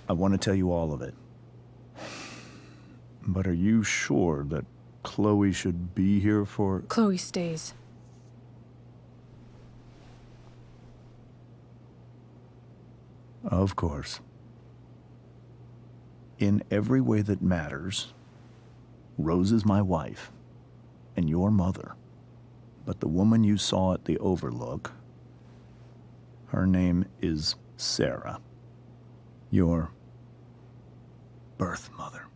I want to tell you all of it. But are you sure that Chloe should be here for... Chloe stays. Of course. In every way that matters, Rose is my wife and your mother. But the woman you saw at the Overlook, her name is Sarah, your birth mother.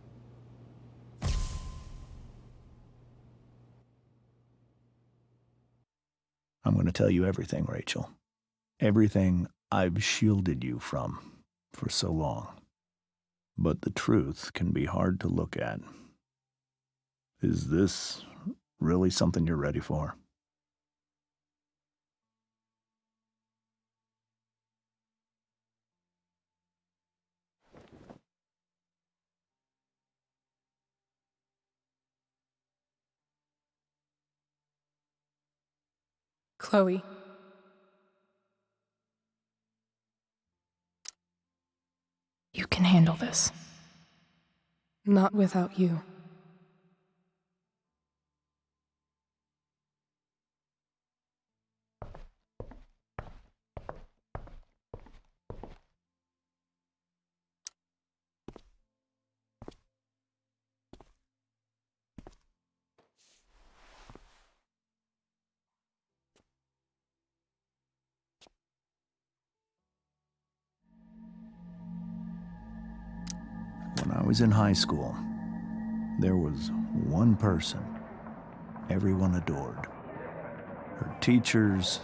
I'm going to tell you everything, Rachel. Everything I've shielded you from for so long. But the truth can be hard to look at. Is this really something you're ready for? Chloe. You can handle this. Not without you. When I was in high school, there was one person everyone adored. Her teachers,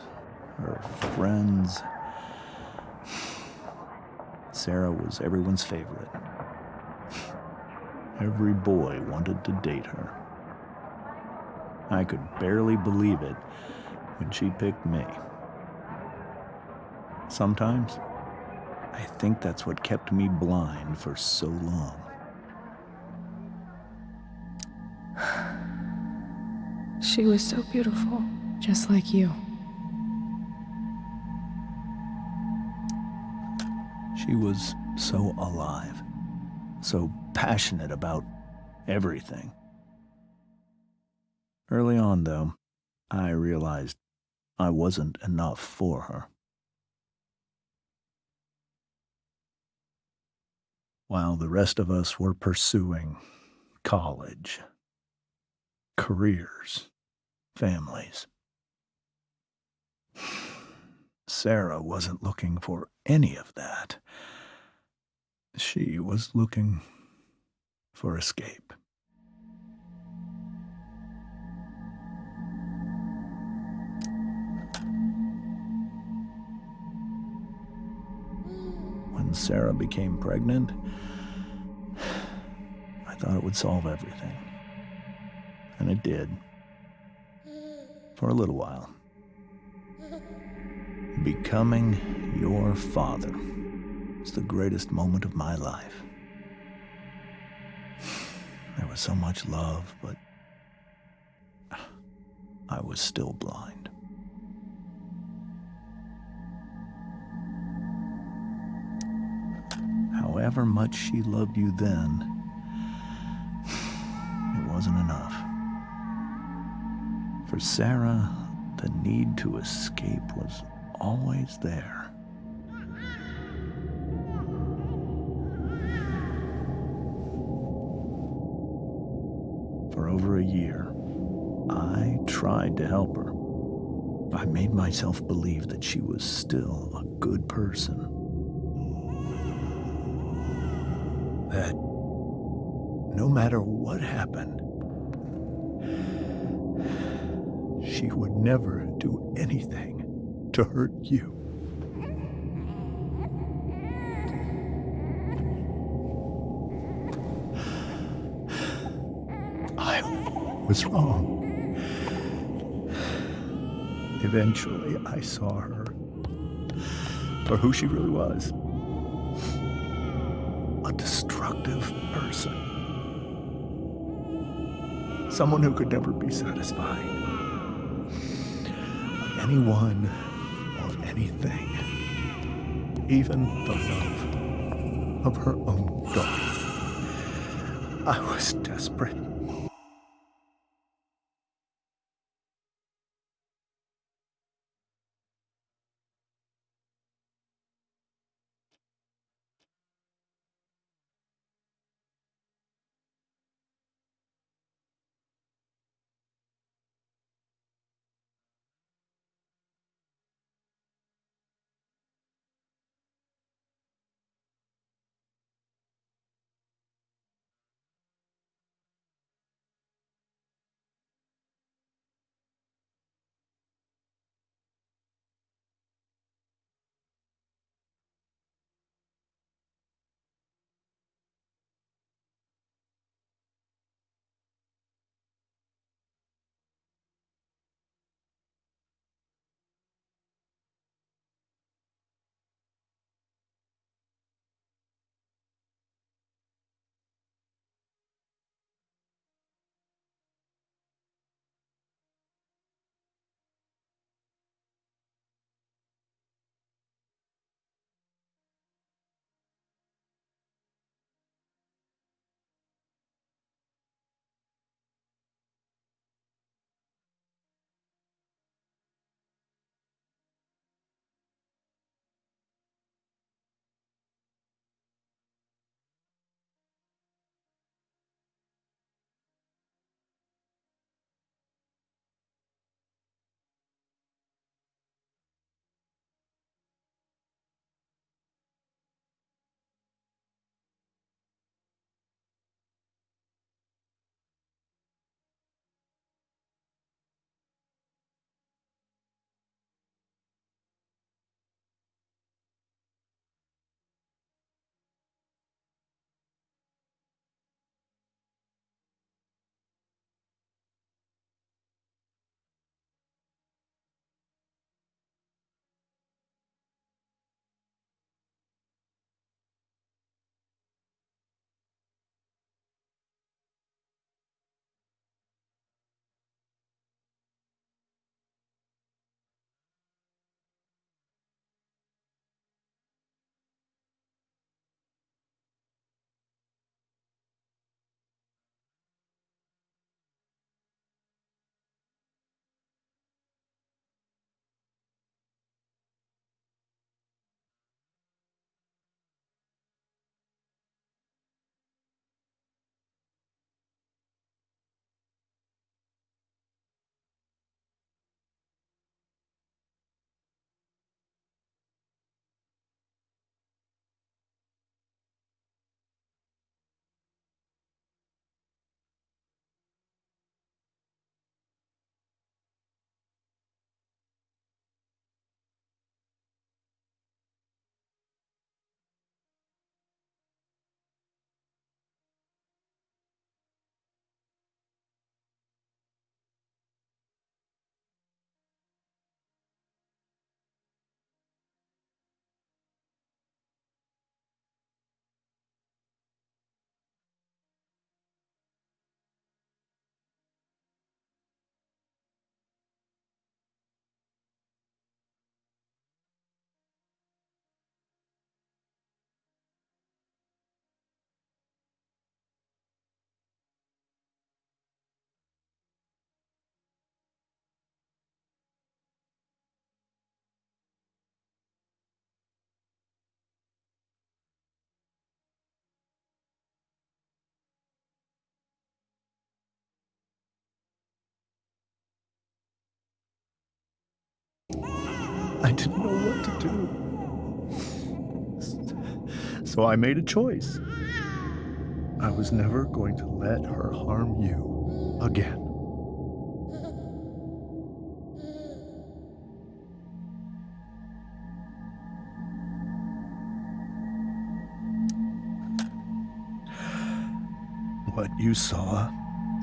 her friends. Sarah was everyone's favorite. Every boy wanted to date her. I could barely believe it when she picked me. Sometimes, I think that's what kept me blind for so long. She was so beautiful, just like you. She was so alive, so passionate about everything. Early on, though, I realized I wasn't enough for her. While the rest of us were pursuing college, careers, families, Sarah wasn't looking for any of that. She was looking for escape. When Sarah became pregnant, I thought it would solve everything. And it did. For a little while. Becoming your father was the greatest moment of my life. There was so much love, but I was still blind. However much she loved you then, it wasn't enough. For Sarah, the need to escape was always there. For over a year, I tried to help her. I made myself believe that she was still a good person. That no matter what happened, she would never do anything to hurt you. I was wrong. Eventually, I saw her for who she really was. A destructive person. Someone who could never be satisfied by anyone or anything, even the love of her own daughter. I was desperate. I didn't know what to do. So I made a choice. I was never going to let her harm you again. What you saw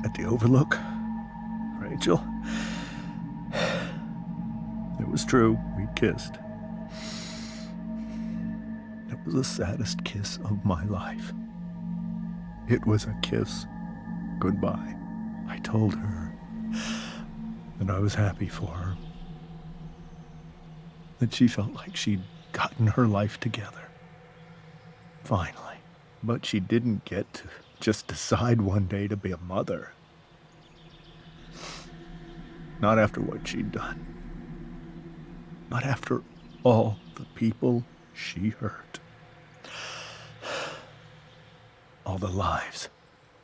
at the Overlook, Rachel, it was true. We kissed. It was the saddest kiss of my life. It was a kiss goodbye. I told her that I was happy for her, that she felt like she'd gotten her life together. Finally. But she didn't get to just decide one day to be a mother. Not after what she'd done. Not after all the people she hurt. All the lives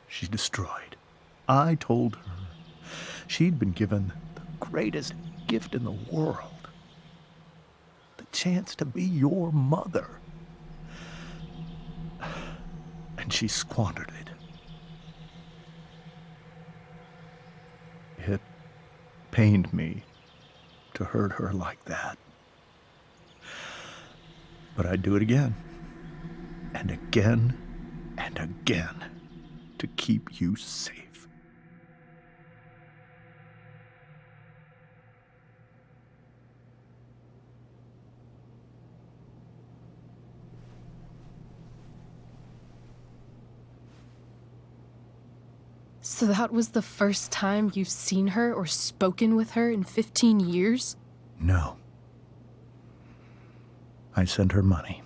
she destroyed. I told her she'd been given the greatest gift in the world. The chance to be your mother. And she squandered it. It pained me to hurt her like that. But I'd do it again. And again and again to keep you safe. So that was the first time you've seen her or spoken with her in 15 years? No. I send her money.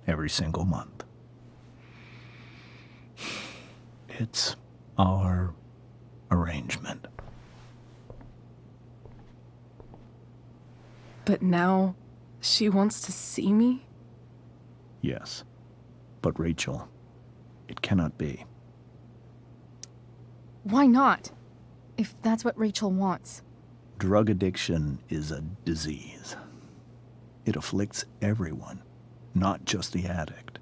Every single month. It's our arrangement. But now, she wants to see me? Yes. But Rachel, it cannot be. Why not? If that's what Rachel wants. Drug addiction is a disease. It afflicts everyone, not just the addict.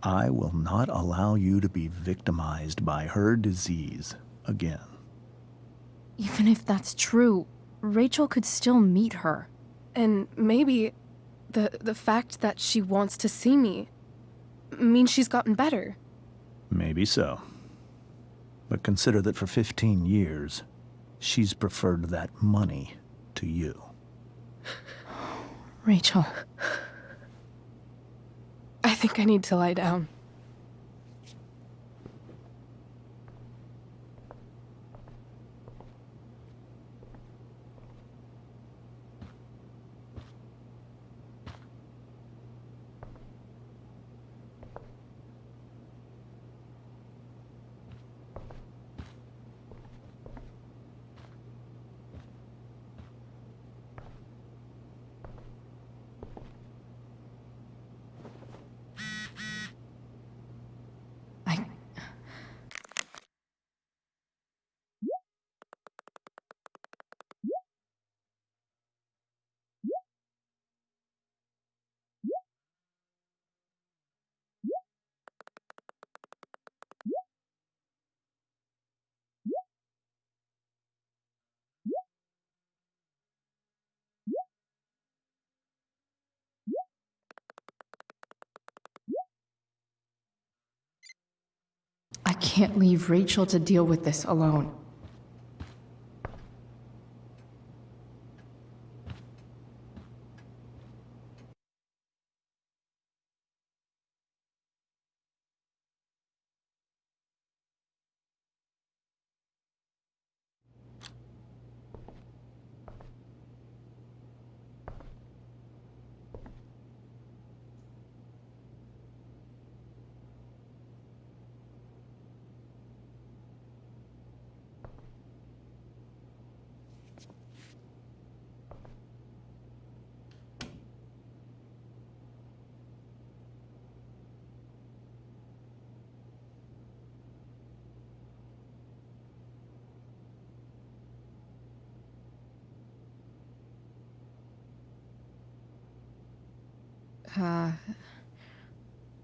I will not allow you to be victimized by her disease again. Even if that's true, Rachel could still meet her. And maybe the fact that she wants to see me means she's gotten better. Maybe so. But consider that for 15 years, she's preferred that money to you. Rachel. I think I need to lie down. I can't leave Rachel to deal with this alone.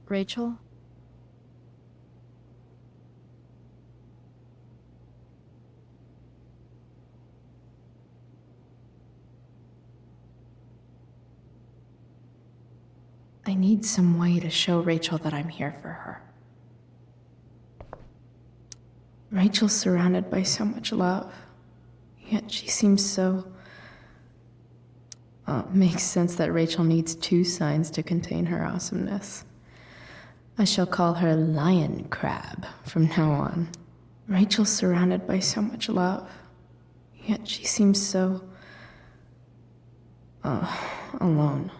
Rachel? I need some way to show Rachel that I'm here for her. Rachel's surrounded by so much love, yet she seems so... makes sense that Rachel needs two signs to contain her awesomeness. I shall call her Lion Crab from now on. Rachel's surrounded by so much love, yet she seems so... alone.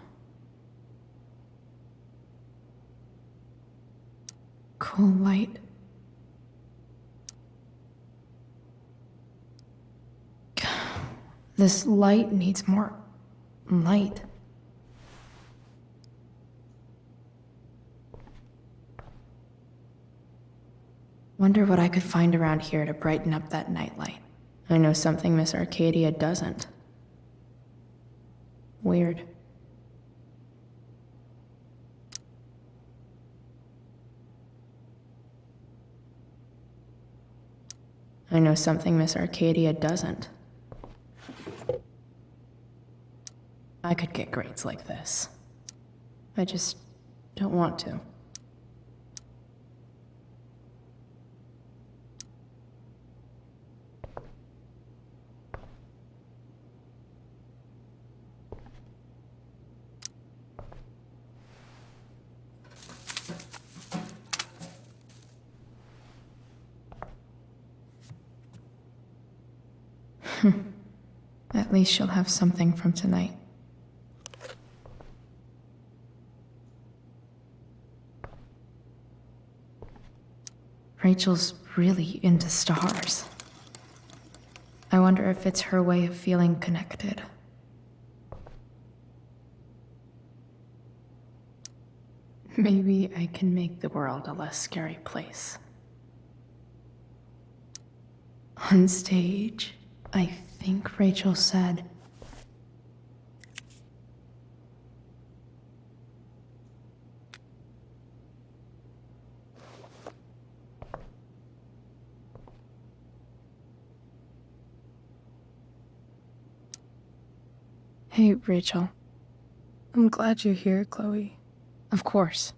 cool light. This light needs more light. Wonder what I could find around here to brighten up that nightlight. I know something Miss Arcadia doesn't. Weird. I know something Miss Arcadia doesn't. I could get grades like this. I just don't want to. At least she'll have something from tonight. Rachel's really into stars. I wonder if it's her way of feeling connected. Maybe I can make the world a less scary place. On stage, I think Rachel said, "Hey, Rachel. I'm glad you're here, Chloe." Of course.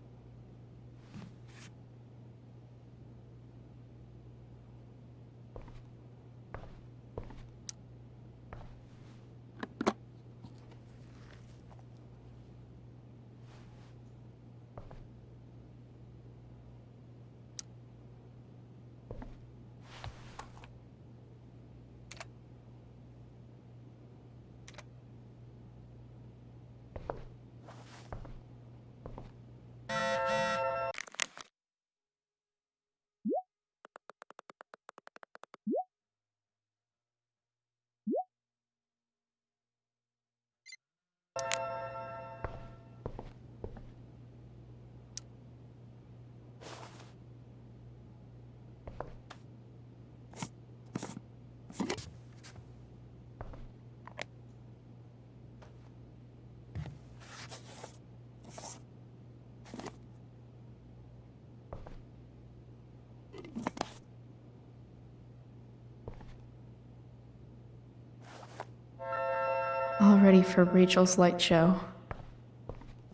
All ready for Rachel's light show.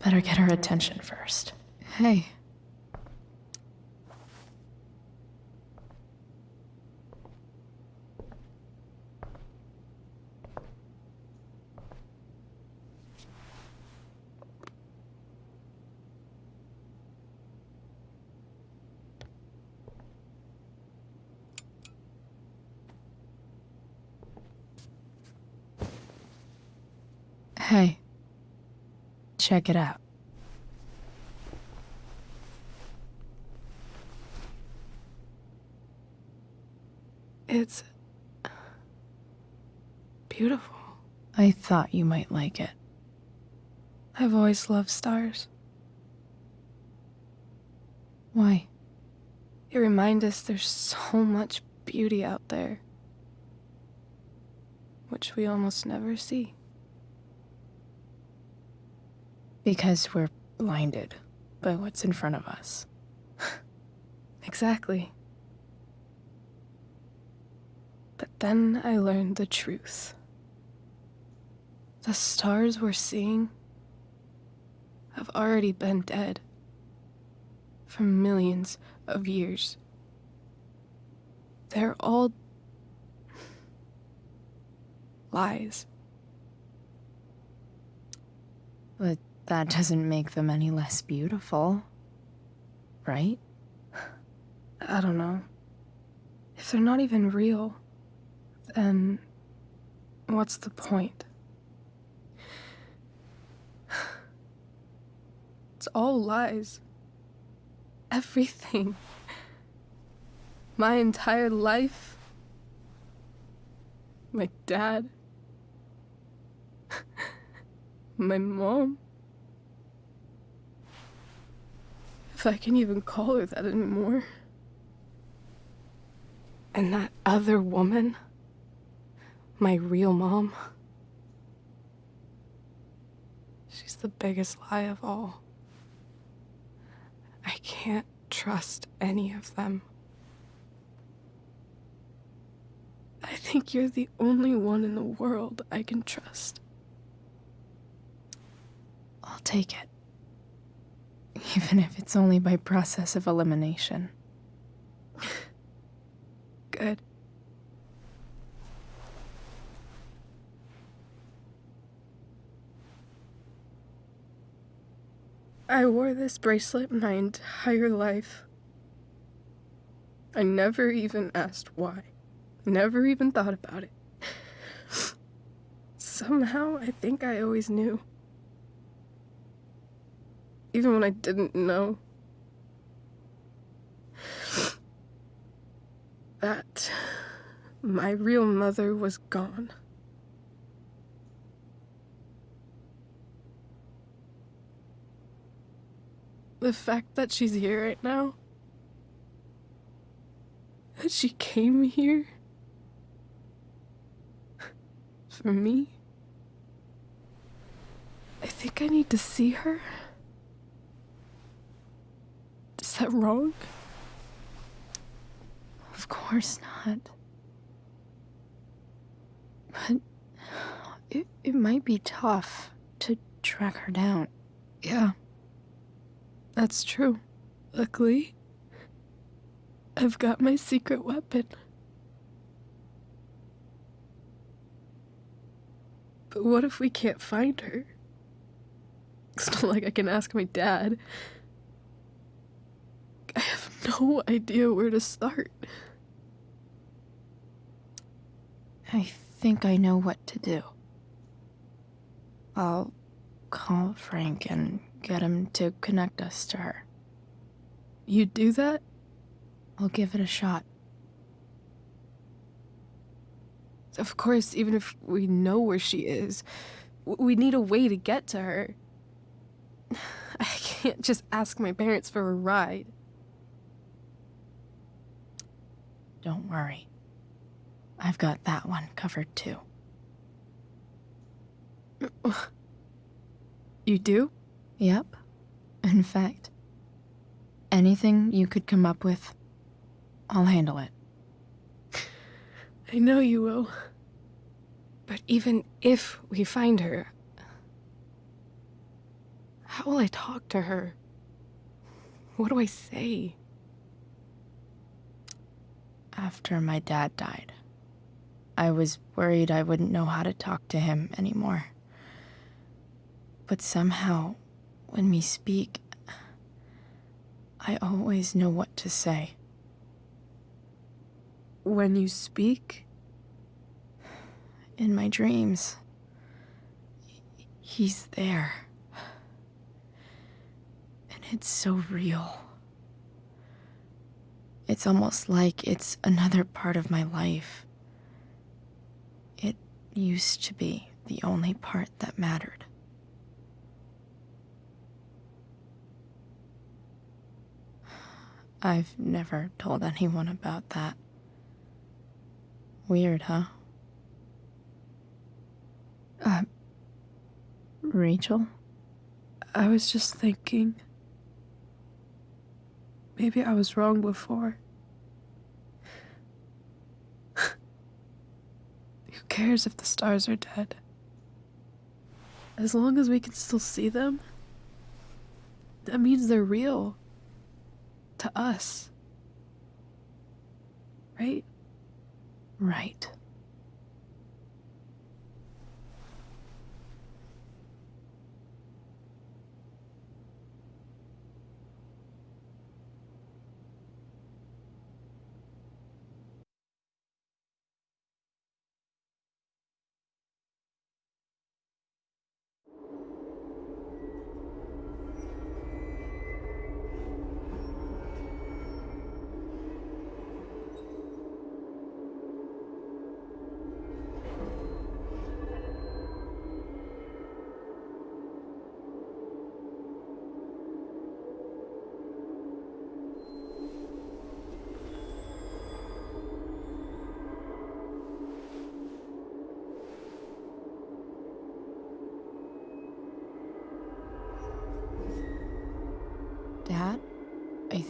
Better get her attention first. Hey. Hey. Check it out. It's beautiful. I thought you might like it. I've always loved stars. Why? They remind us there's so much beauty out there, which we almost never see. Because we're blinded by what's in front of us. Exactly. But then I learned the truth. The stars we're seeing have already been dead for millions of years. They're all lies. But that doesn't make them any less beautiful, right? I don't know. If they're not even real, then what's the point? It's all lies. everything. My entire life. My dad. My mom. If I can even call her that anymore. And that other woman. My real mom. She's the biggest lie of all. I can't trust any of them. I think you're the only one in the world I can trust. I'll take it. Even if it's only by process of elimination. Good. I wore this bracelet my entire life. I never even asked why. Never even thought about it. Somehow, I think I always knew. Even when I didn't know. That my real mother was gone. The fact that she's here right now, that she came here for me, I think I need to see her. Is that wrong? Of course not. But it might be tough to track her down. Yeah, that's true. Luckily, I've got my secret weapon. But what if we can't find her? It's not like I can ask my dad. I have no idea where to start. I think I know what to do. I'll call Frank and get him to connect us to her. You do that? I'll give it a shot. Of course, even if we know where she is, we need a way to get to her. I can't just ask my parents for a ride. Don't worry. I've got that one covered too. You do? Yep. In fact, anything you could come up with, I'll handle it. I know you will. But even if we find her, how will I talk to her? What do I say? After my dad died, I was worried I wouldn't know how to talk to him anymore. But somehow, when we speak, I always know what to say. When you speak? In my dreams, he's there. And it's so real. It's almost like it's another part of my life. It used to be the only part that mattered. I've never told anyone about that. Weird, huh? Rachel? I was just thinking. Maybe I was wrong before. Who cares if the stars are dead? As long as we can still see them, that means they're real. To us. Right? Right.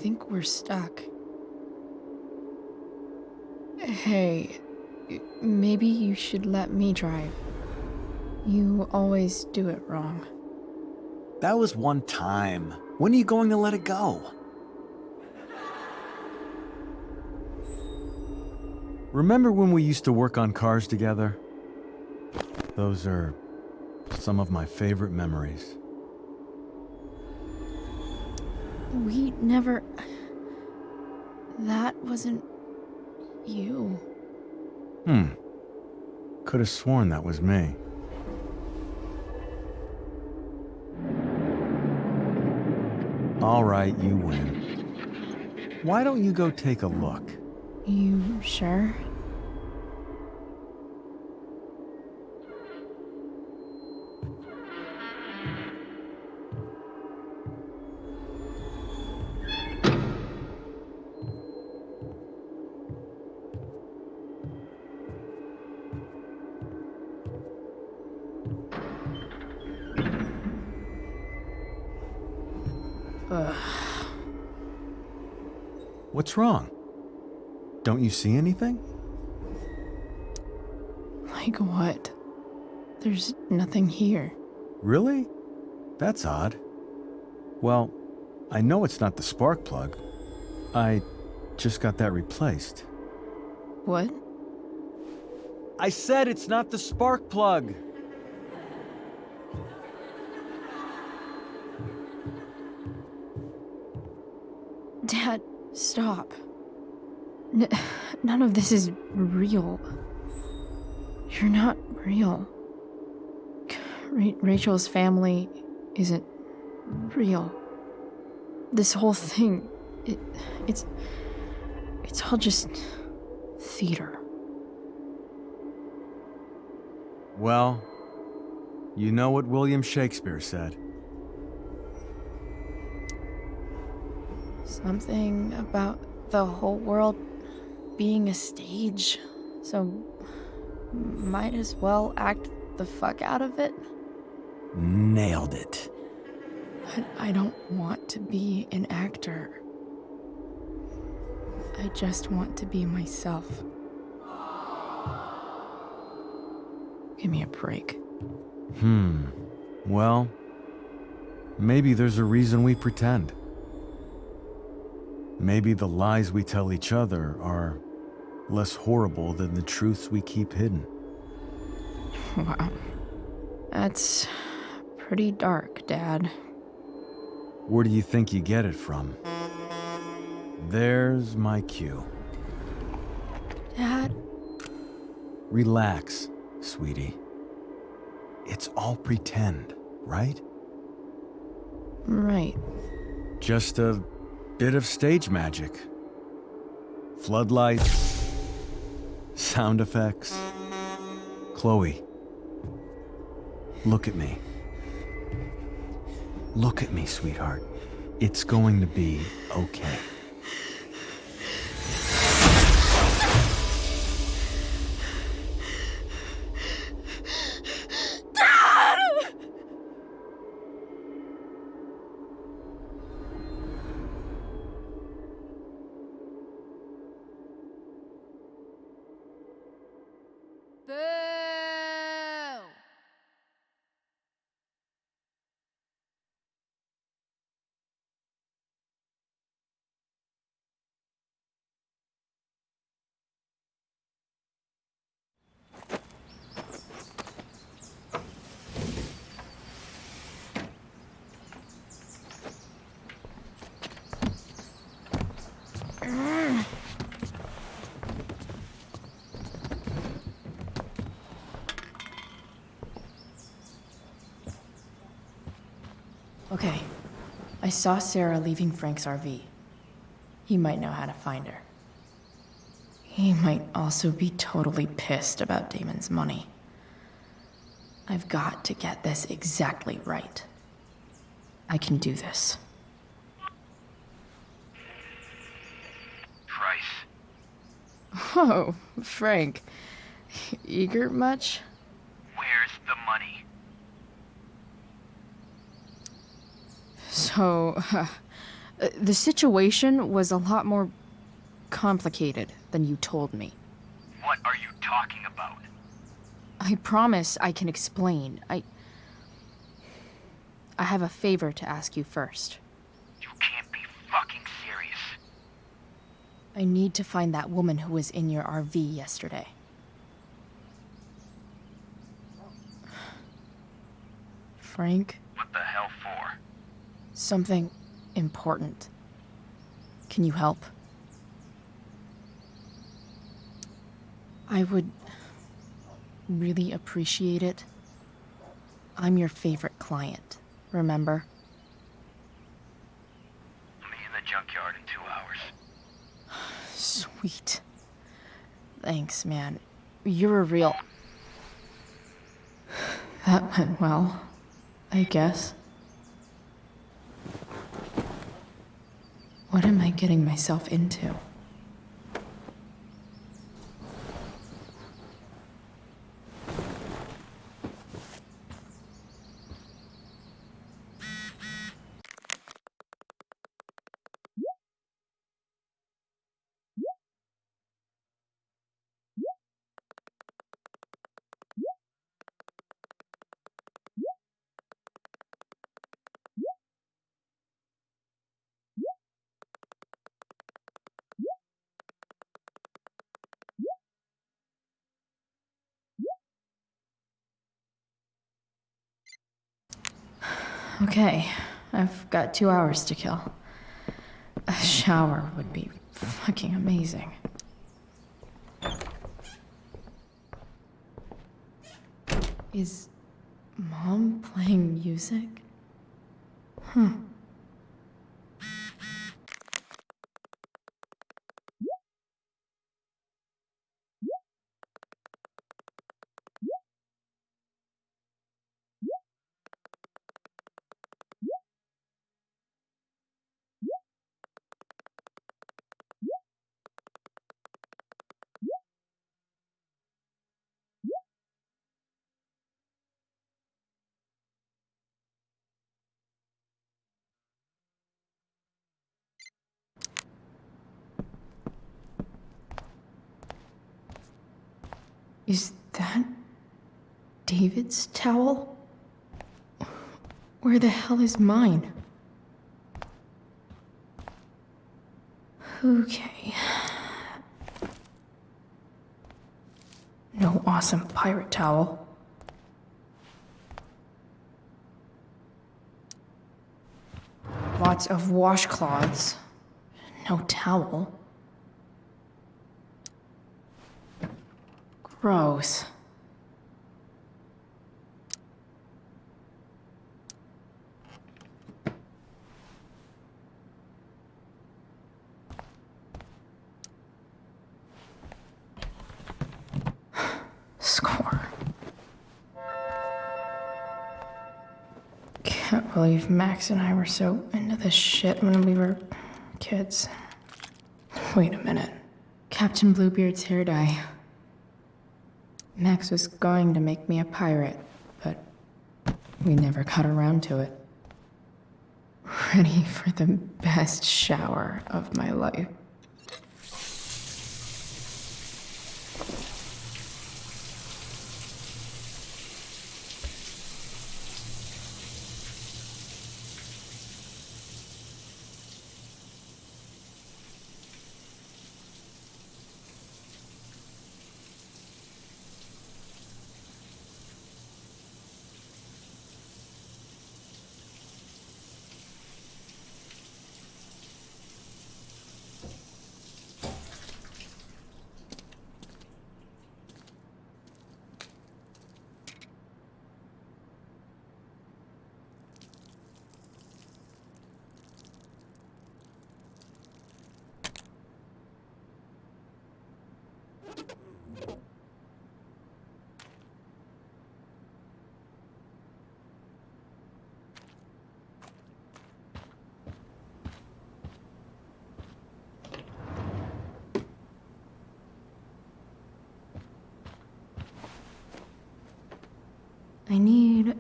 think we're stuck. Hey, maybe you should let me drive. You always do it wrong. That was one time. When are you going to let it go? Remember when we used to work on cars together? Those are some of my favorite memories. We never... That wasn't... you. Could have sworn that was me. All right, you win. Why don't you go take a look? You sure? What's wrong? Don't you see anything? Like what? There's nothing here. Really? That's odd. Well, I know it's not the spark plug. I just got that replaced. What? I said it's not the spark plug! Dad, stop. None of this is real. You're not real. Rachel's family isn't real. This whole thing, it's all just theater. Well, you know what William Shakespeare said. Something about the whole world being a stage, so might as well act the fuck out of it. Nailed it. But I don't want to be an actor. I just want to be myself. Give me a break. Well, maybe there's a reason we pretend. Maybe the lies we tell each other are less horrible than the truths we keep hidden. Wow. That's pretty dark, Dad. Where do you think you get it from? There's my cue. Dad? Relax, sweetie. It's all pretend, right? Right. Just a bit of stage magic. Floodlights, sound effects. Chloe, look at me. Look at me, sweetheart. It's going to be okay. Okay. I saw Sarah leaving Frank's RV. He might know how to find her. He might also be totally pissed about Damon's money. I've got to get this exactly right. I can do this. Price. Oh, Frank. Eager much? Where's the money? So, The situation was a lot more complicated than you told me. What are you talking about? I promise I can explain. I have a favor to ask you first. You can't be fucking serious. I need to find that woman who was in your RV yesterday. Frank? What the hell for? Something important. Can you help? I would really appreciate it. I'm your favorite client, remember? I'll meet you in the junkyard in 2 hours. Sweet. Thanks, man. You're a real... That went well, I guess. What am I getting myself into? Okay, I've got 2 hours to kill. A shower would be fucking amazing. Is Mom playing music? Huh. Is that David's towel? Where the hell is mine? Okay. No awesome pirate towel. Lots of washcloths. No towel. Gross. Score. Can't believe Max and I were so into this shit when we were kids. Wait a minute. Captain Bluebeard's hair dye. Max was going to make me a pirate, but we never got around to it. Ready for the best shower of my life. I need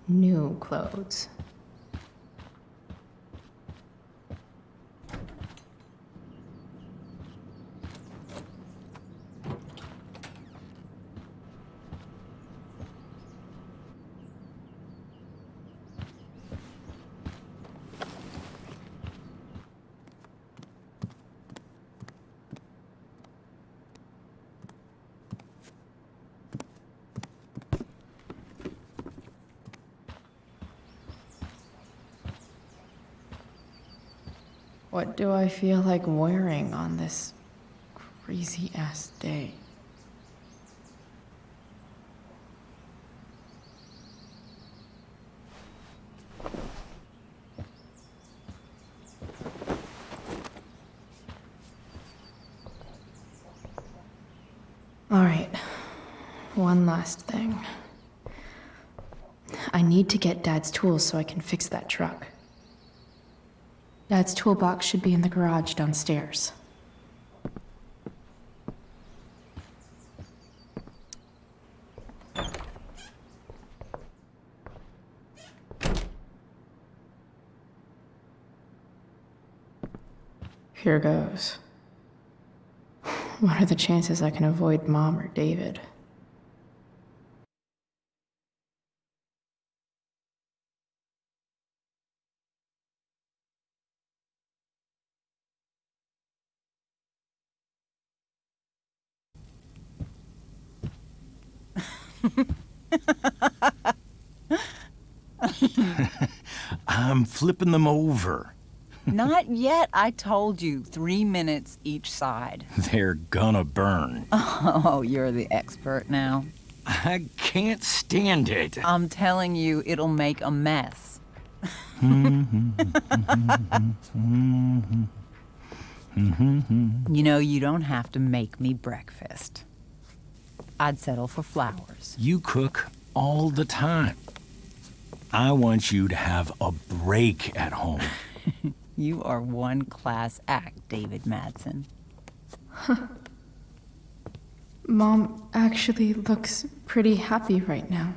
new clothes. What do I feel like wearing on this crazy ass day? All right, one last thing. I need to get Dad's tools so I can fix that truck. Dad's toolbox should be in the garage downstairs. Here goes. What are the chances I can avoid Mom or David? I'm flipping them over. Not yet. I told you, 3 minutes each side. They're gonna burn. Oh, you're the expert now. I can't stand it. I'm telling you, it'll make a mess. You know, you don't have to make me breakfast. I'd settle for flowers. You cook all the time. I want you to have a break at home. You are one class act, David Madsen. Mom actually looks pretty happy right now.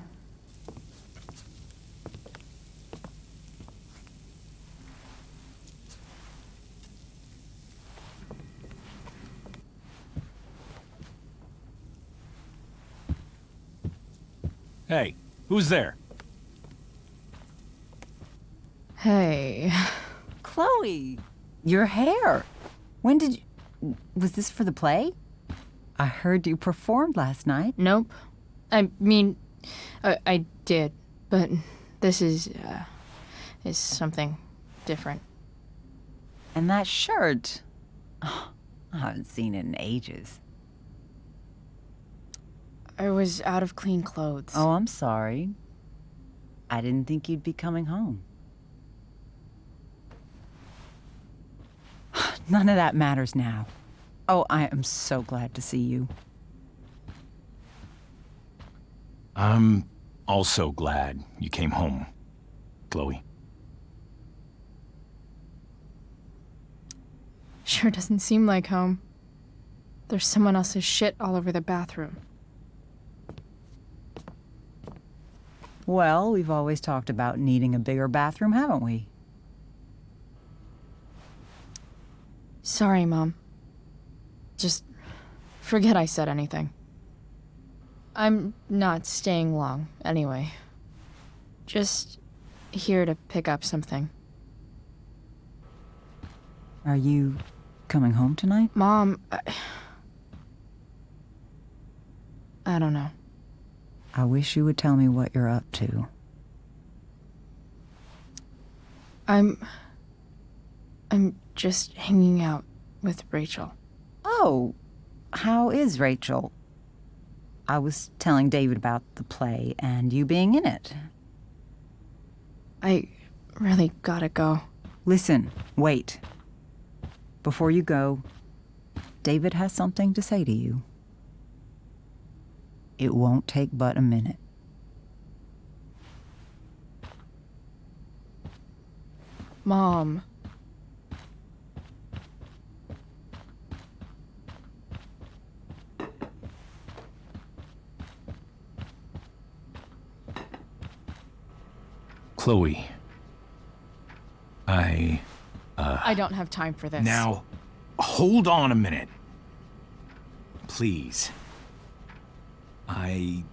Hey, who's there? Hey. Chloe, your hair. When did you... Was this for the play? I heard you performed last night. Nope. I mean, I did, but this is something different. And that shirt. Oh, I haven't seen it in ages. I was out of clean clothes. Oh, I'm sorry. I didn't think you'd be coming home. None of that matters now. Oh, I am so glad to see you. I'm also glad you came home, Chloe. Sure doesn't seem like home. There's someone else's shit all over the bathroom. Well, we've always talked about needing a bigger bathroom, haven't we? Sorry, Mom. Just forget I said anything. I'm not staying long, anyway. Just here to pick up something. Are you coming home tonight? Mom, I don't know. I wish you would tell me what you're up to. I'm just hanging out with Rachel. Oh, how is Rachel? I was telling David about the play and you being in it. I really gotta go. Listen, wait. Before you go, David has something to say to you. It won't take but a minute. Mom. Chloe. I don't have time for this. Now, hold on a minute. Please. I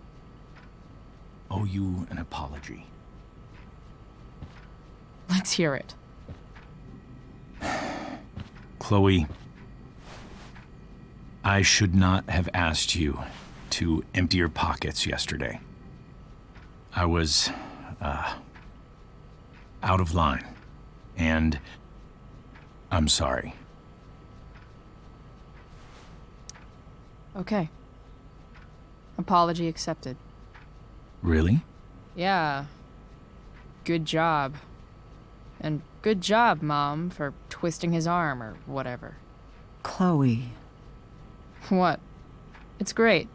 owe you an apology. Let's hear it. Chloe, I should not have asked you to empty your pockets yesterday. I was, out of line. And I'm sorry. Okay. Apology accepted. Really? Yeah. Good job. And good job, Mom, for twisting his arm or whatever. Chloe. What? It's great.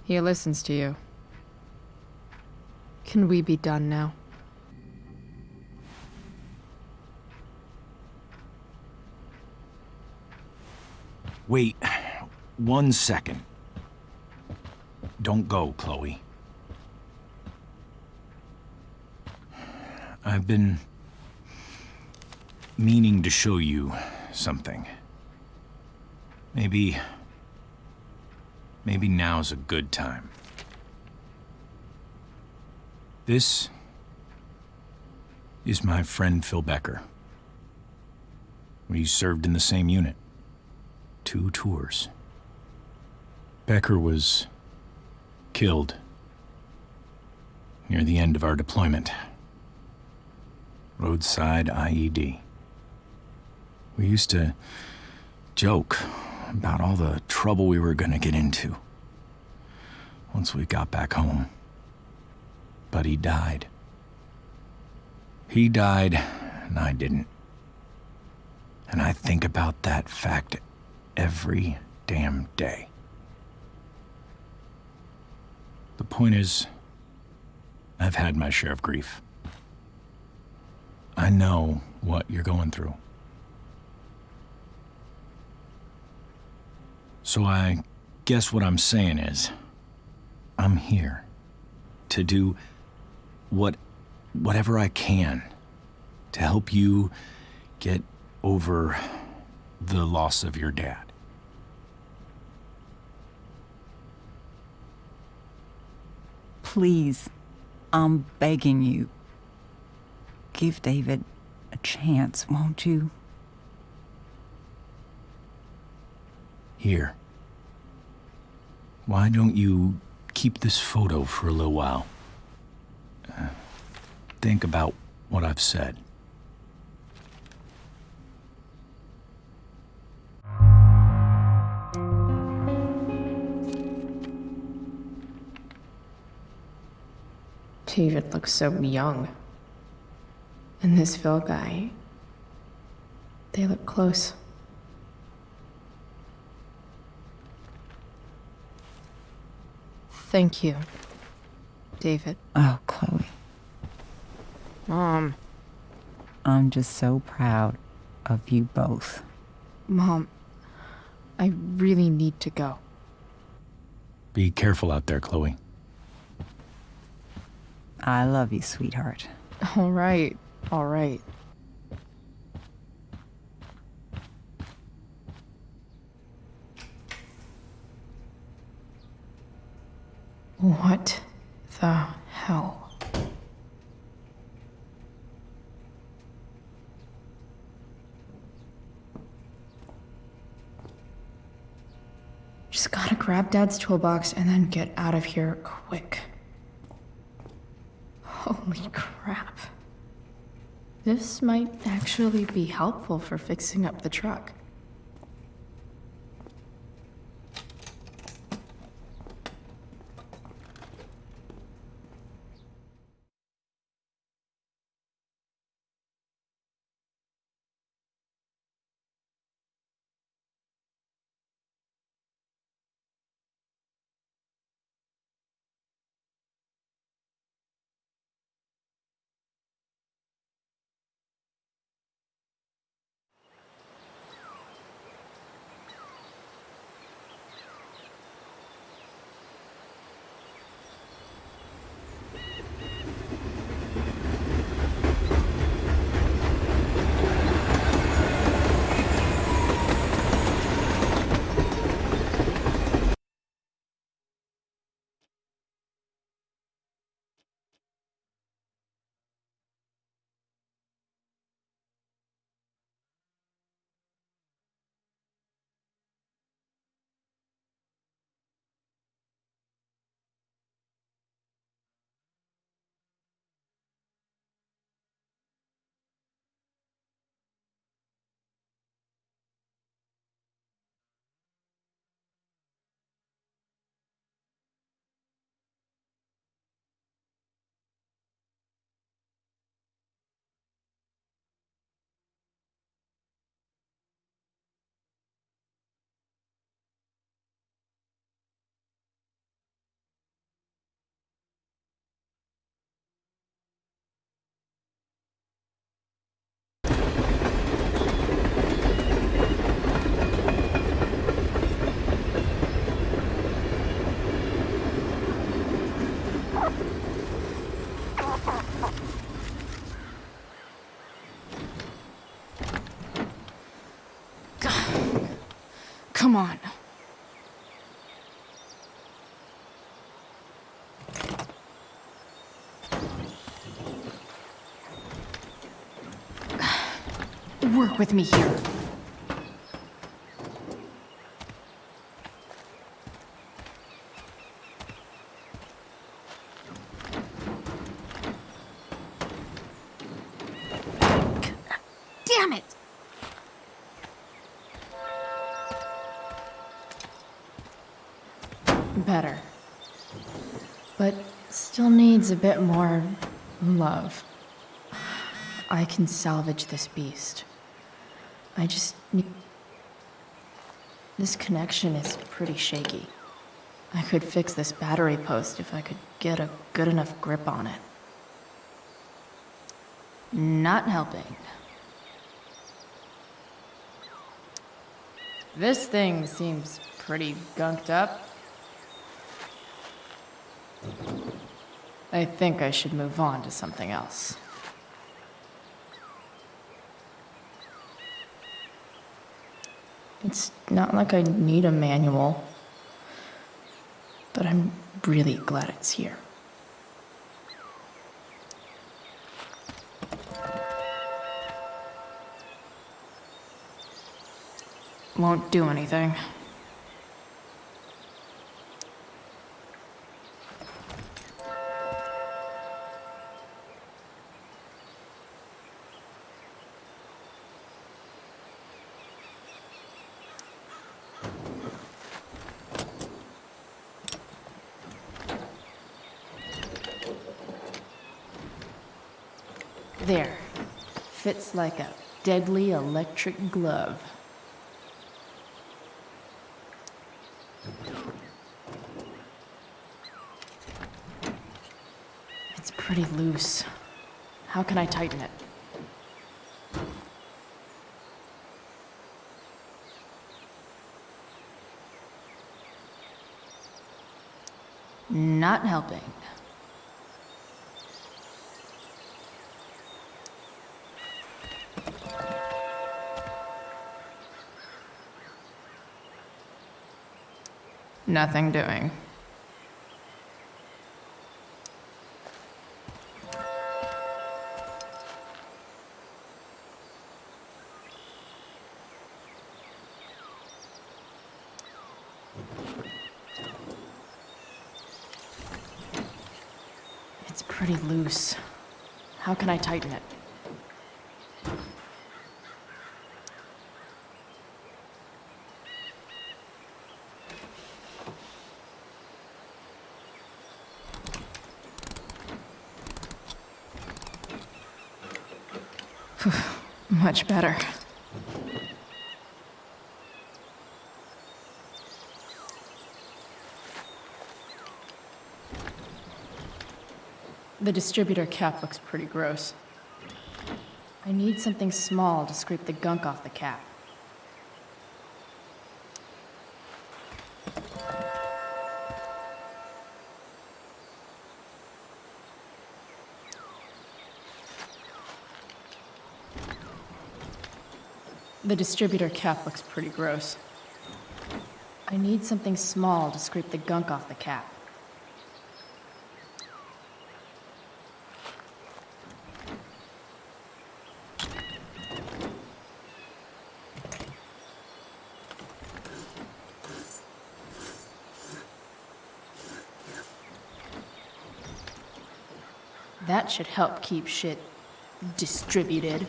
He listens to you. Can we be done now? Wait 1 second. Don't go, Chloe. I've been meaning to show you something. Maybe now's a good time. This is my friend Phil Becker. We served in the same unit. 2 tours. Becker was killed near the end of our deployment. Roadside IED. We used to joke about all the trouble we were gonna get into once we got back home. But he died. He died, and I didn't. And I think about that fact every damn day. The point is, I've had my share of grief. I know what you're going through. So I guess what I'm saying is, I'm here to do whatever I can to help you get over the loss of your dad. Please, I'm begging you. Give David a chance, won't you? Here. Why don't you keep this photo for a little while? Think about what I've said. David looks so young. And this Phil guy, they look close. Thank you, David. Oh, Chloe. Mom. I'm just so proud of you both. Mom, I really need to go. Be careful out there, Chloe. I love you, sweetheart. All right, all right. What the hell? Just gotta grab Dad's toolbox and then get out of here quick. Holy crap. This might actually be helpful for fixing up the truck. Come on. Work with me here. Damn it! Better. But still needs a bit more love. I can salvage this beast. I just need... This connection is pretty shaky. I could fix this battery post if I could get a good enough grip on it. Not helping. This thing seems pretty gunked up. I think I should move on to something else. It's not like I need a manual, but I'm really glad it's here. Won't do anything. There. Fits like a deadly electric glove. It's pretty loose. How can I tighten it? Not helping. Nothing doing. It's pretty loose. How can I tighten it? Much better. The distributor cap looks pretty gross. I need something small to scrape the gunk off the cap. The distributor cap looks pretty gross. I need something small to scrape the gunk off the cap. That should help keep shit distributed.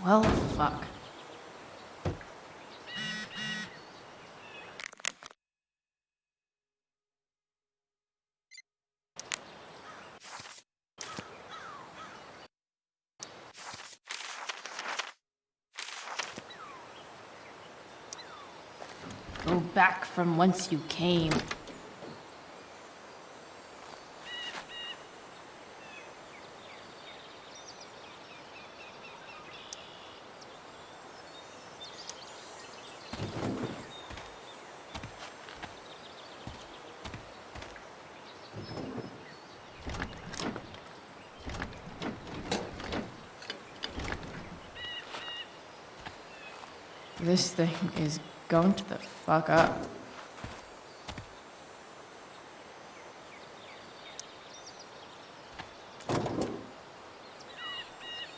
Well, fuck. Go back from whence you came. This thing is going to the fuck up.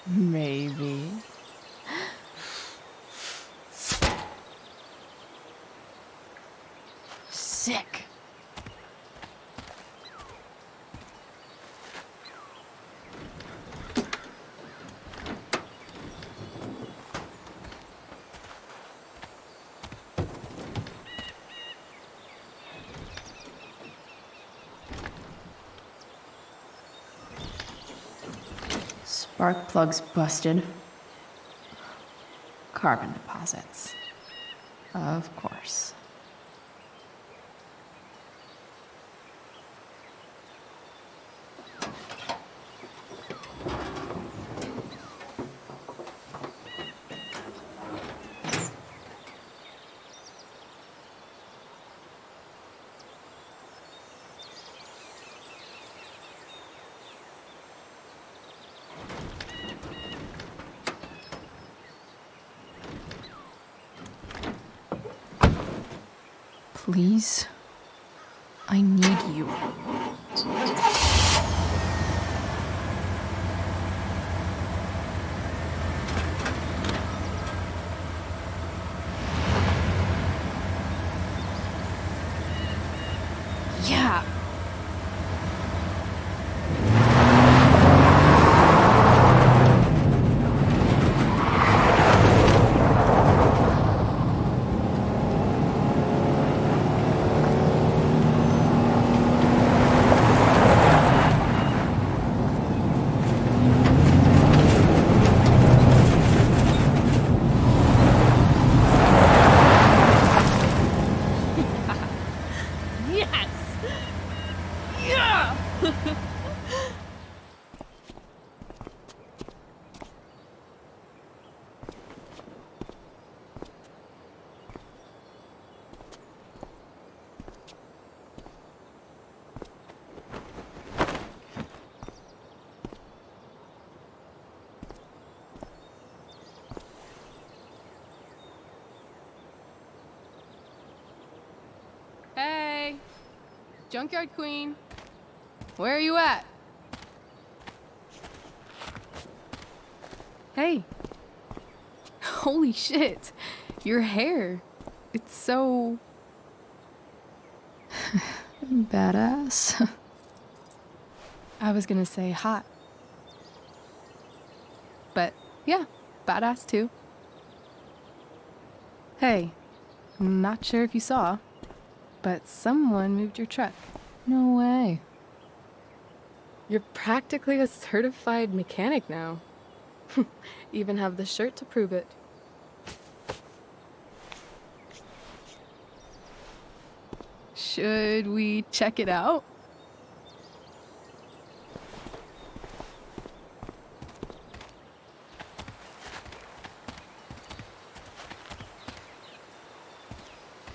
Maybe. Sick. Spark plugs busted. Carbon deposits. Of course. Please, I need you. Yeah. Hey, Junkyard Queen, where are you at? Hey, holy shit, your hair, it's so... Badass. I was gonna say hot. But yeah, badass too. Hey, I'm not sure if you saw, but someone moved your truck. No way. You're practically a certified mechanic now. Even have the shirt to prove it. Should we check it out?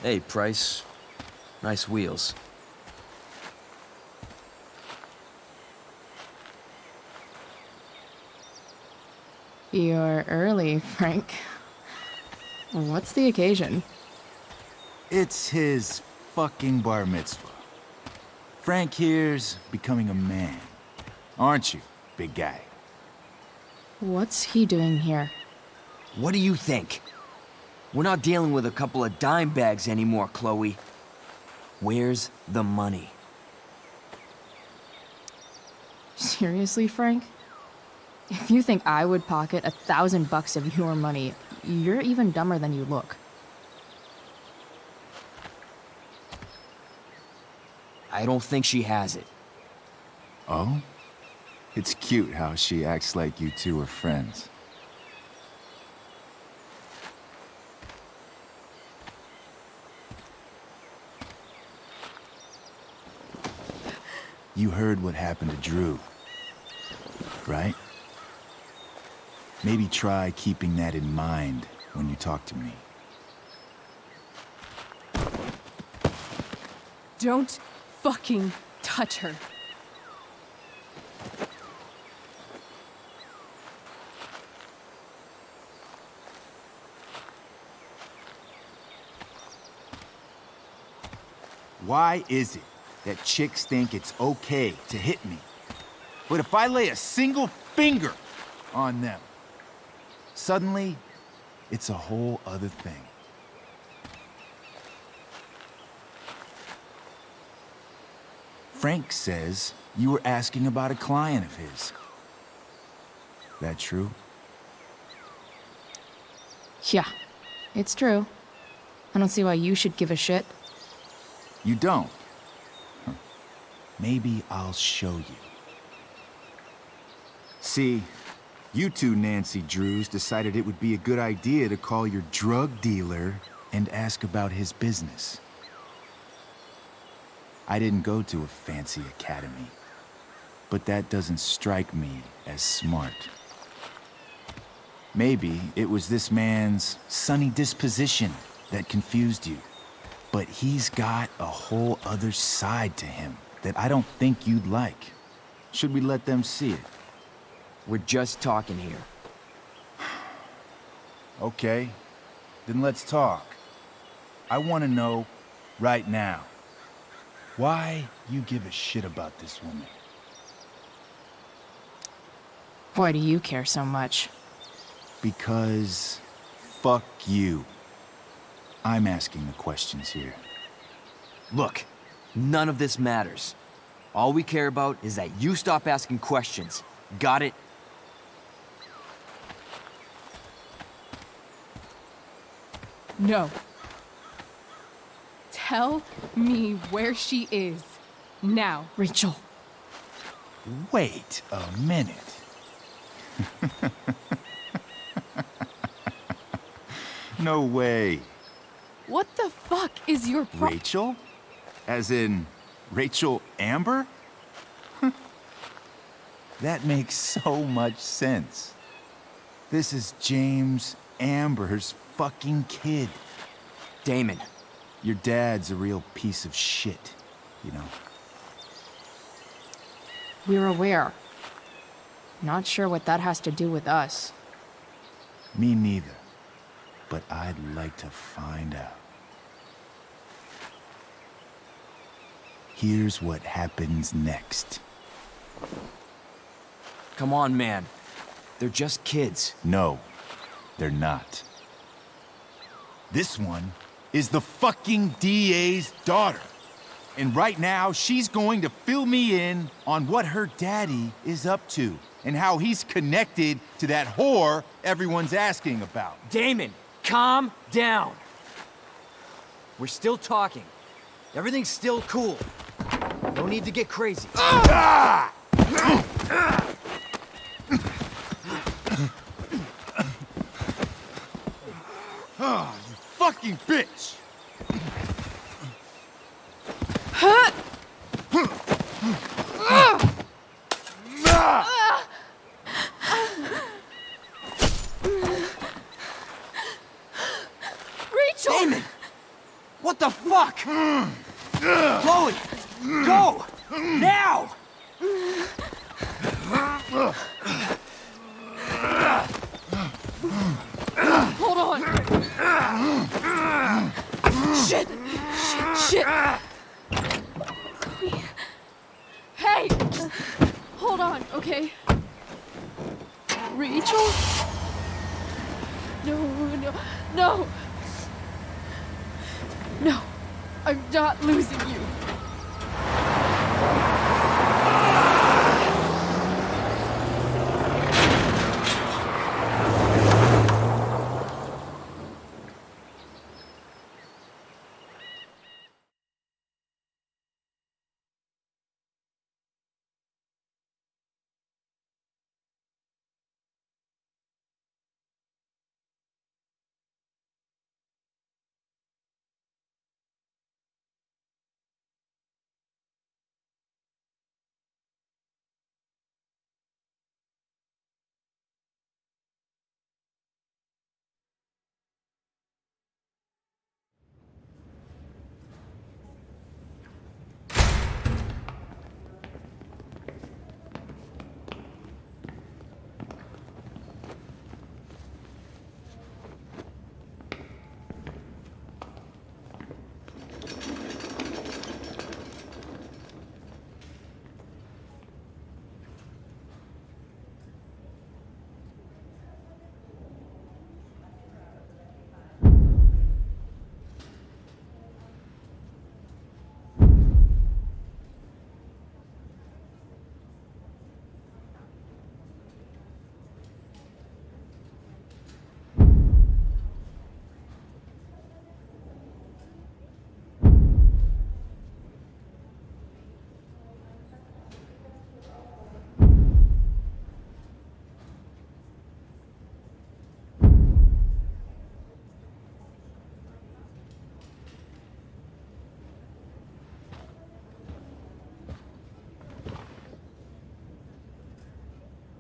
Hey, Price. Nice wheels. You're early, Frank. What's the occasion? It's his fucking bar mitzvah. Frank here's becoming a man. Aren't you, big guy? What's he doing here? What do you think? We're not dealing with a couple of dime bags anymore, Chloe. Where's the money? Seriously, Frank? If you think I would pocket $1,000 of your money, you're even dumber than you look. I don't think she has it. Oh? It's cute how she acts like you two are friends. You heard what happened to Drew, right? Maybe try keeping that in mind when you talk to me. Don't fucking touch her. Why is it that chicks think it's okay to hit me? But if I lay a single finger on them, suddenly, it's a whole other thing. Frank says you were asking about a client of his. That true? Yeah, it's true. I don't see why you should give a shit. You don't? Huh. Maybe I'll show you. See, you two Nancy Drews decided it would be a good idea to call your drug dealer and ask about his business. I didn't go to a fancy academy, but that doesn't strike me as smart. Maybe it was this man's sunny disposition that confused you, but he's got a whole other side to him that I don't think you'd like. Should we let them see it? We're just talking here. Okay, then let's talk. I want to know right now why you give a shit about this woman. Why do you care so much? Because fuck you. I'm asking the questions here. Look, none of this matters. All we care about is that you stop asking questions. Got it? No. Tell me where she is. Now. Rachel. Wait a minute. No way. What the fuck is your Rachel? As in, Rachel Amber? That makes so much sense. This is James Amber's fucking kid. Damon. Your dad's a real piece of shit, you know. We're aware. Not sure what that has to do with us. Me neither. But I'd like to find out. Here's what happens next. Come on, man. They're just kids. No, they're not. This one is the fucking DA's daughter. And right now, she's going to fill me in on what her daddy is up to and how he's connected to that whore everyone's asking about. Damon, calm down. We're still talking. Everything's still cool. No need to get crazy. Ah! Oh, you fucking bitch! Rachel! Damon! What the fuck? Chloe! Go! Now! Hold on! Shit! Shit! Chloe. Hey! Hold on, okay? Rachel? No. No, I'm not losing you.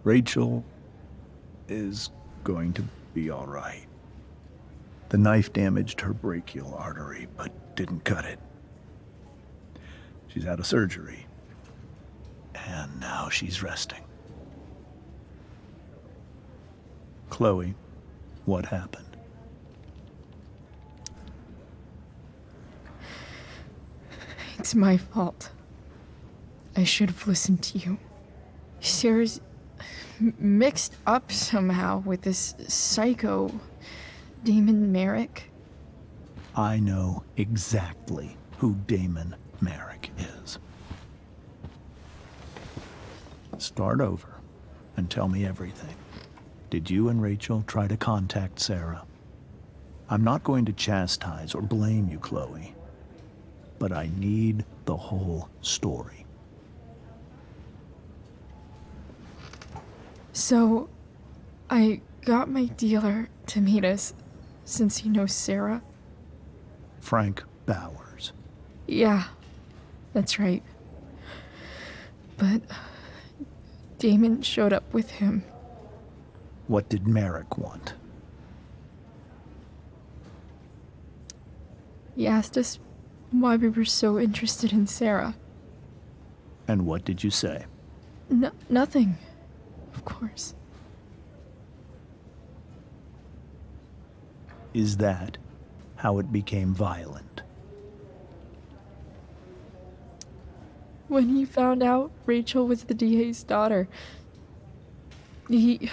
Rachel is going to be all right. The knife damaged her brachial artery, but didn't cut it. She's out of surgery, and now she's resting. Chloe, what happened? It's my fault. I should have listened to you. Sarah's mixed up somehow with this psycho Damon Merrick. I know exactly who Damon Merrick is. Start over and tell me everything. Did you and Rachel try to contact Sarah? I'm not going to chastise or blame you, Chloe, but I need the whole story. So, I got my dealer to meet us since he knows Sarah. Frank Bowers. Yeah, that's right. But Damon showed up with him. What did Merrick want? He asked us why we were so interested in Sarah. And what did you say? Nothing, of course. Is that how it became violent? When he found out Rachel was the DA's daughter, he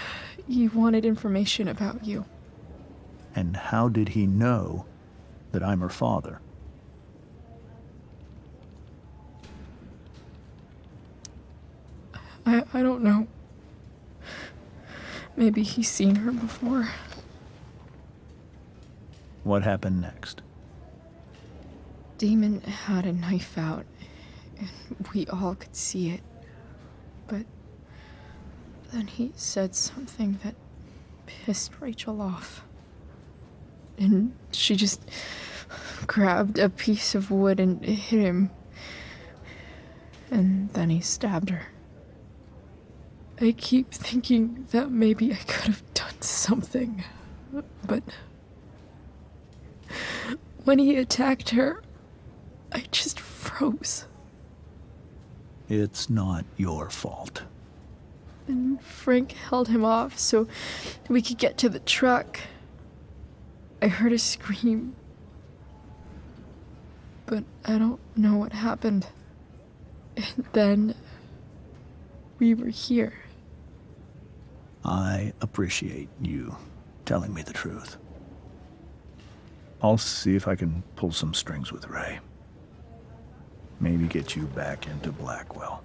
wanted information about you. And how did he know that I'm her father? I don't know. Maybe he's seen her before. What happened next? Damon had a knife out, and we all could see it. But then he said something that pissed Rachel off. And she just grabbed a piece of wood and hit him. And then he stabbed her. I keep thinking that maybe I could have done something, but when he attacked her, I just froze. It's not your fault. And Frank held him off so we could get to the truck. I heard a scream, but I don't know what happened. And then we were here. I appreciate you telling me the truth. I'll see if I can pull some strings with Ray. Maybe get you back into Blackwell.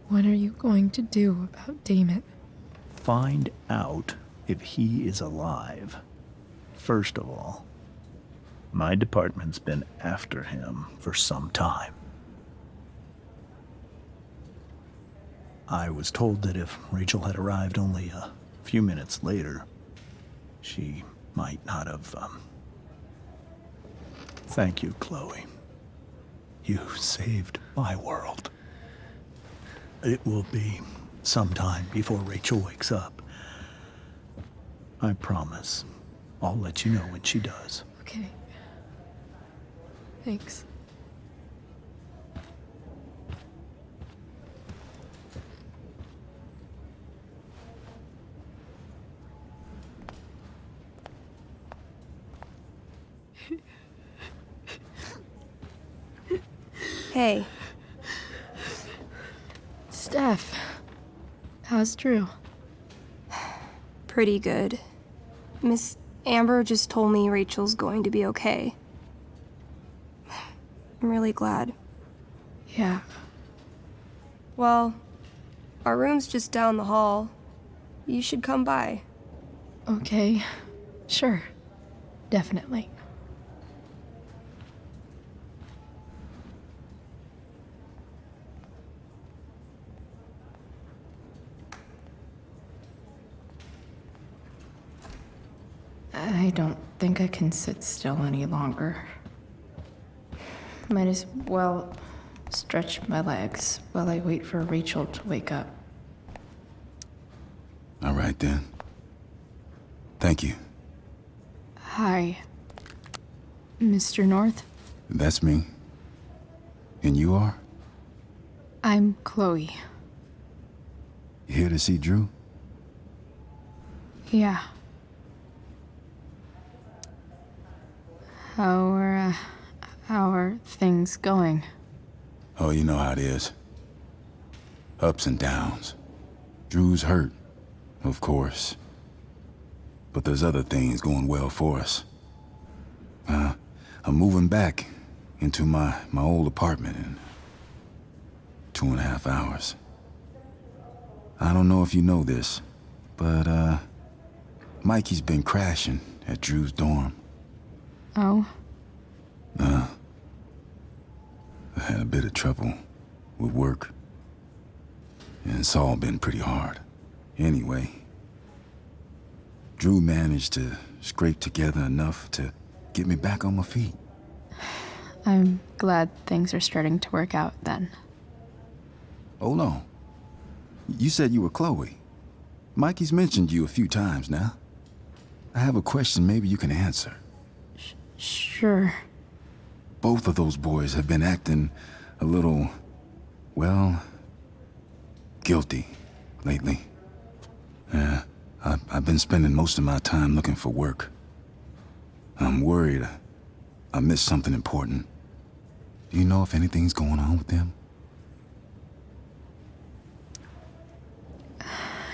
What are you going to do about Damon? Find out if he is alive. First of all, my department's been after him for some time. I was told that if Rachel had arrived only a few minutes later, she might not have, Thank you, Chloe. You saved my world. It will be some time before Rachel wakes up. I promise. I'll let you know when she does. Okay. Thanks. Hey. Steph, how's Drew? Pretty good. Miss Amber just told me Rachel's going to be okay. I'm really glad. Yeah. Well, our room's just down the hall. You should come by. Okay. Sure. Definitely. I don't think I can sit still any longer. Might as well stretch my legs while I wait for Rachel to wake up. All right, then. Thank you. Hi, Mr. North. That's me. And you are? I'm Chloe. You here to see Drew? Yeah. How are things going? Oh, you know how it is. Ups and downs. Drew's hurt, of course. But there's other things going well for us. I'm moving back into my old apartment in 2.5 hours. I don't know if you know this, but Mikey's been crashing at Drew's dorm. Oh? I had a bit of trouble with work. And it's all been pretty hard. Anyway, Drew managed to scrape together enough to get me back on my feet. I'm glad things are starting to work out then. Hold on. You said you were Chloe. Mikey's mentioned you a few times now. I have a question maybe you can answer. Sure. Both of those boys have been acting a little, well, guilty lately. I've been spending most of my time looking for work. I'm worried I missed something important. Do you know if anything's going on with them?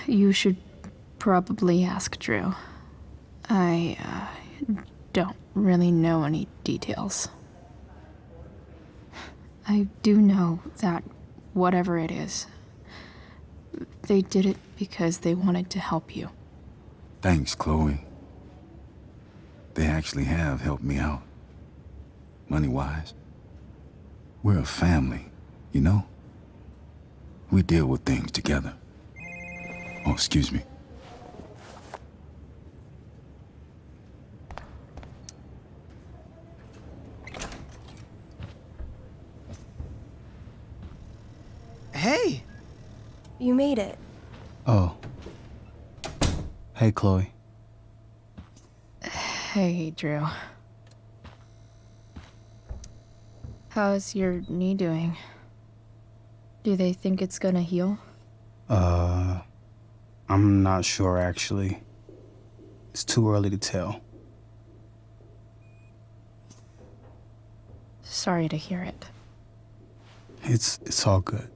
You should probably ask Drew. I don't really know any details. I do know that whatever it is, they did it because they wanted to help you. Thanks, Chloe. They actually have helped me out. Money-wise. We're a family, you know? We deal with things together. Oh, excuse me. Hey! You made it. Oh. Hey, Chloe. Hey, Drew. How's your knee doing? Do they think it's gonna heal? I'm not sure actually. It's too early to tell. Sorry to hear it. It's all good.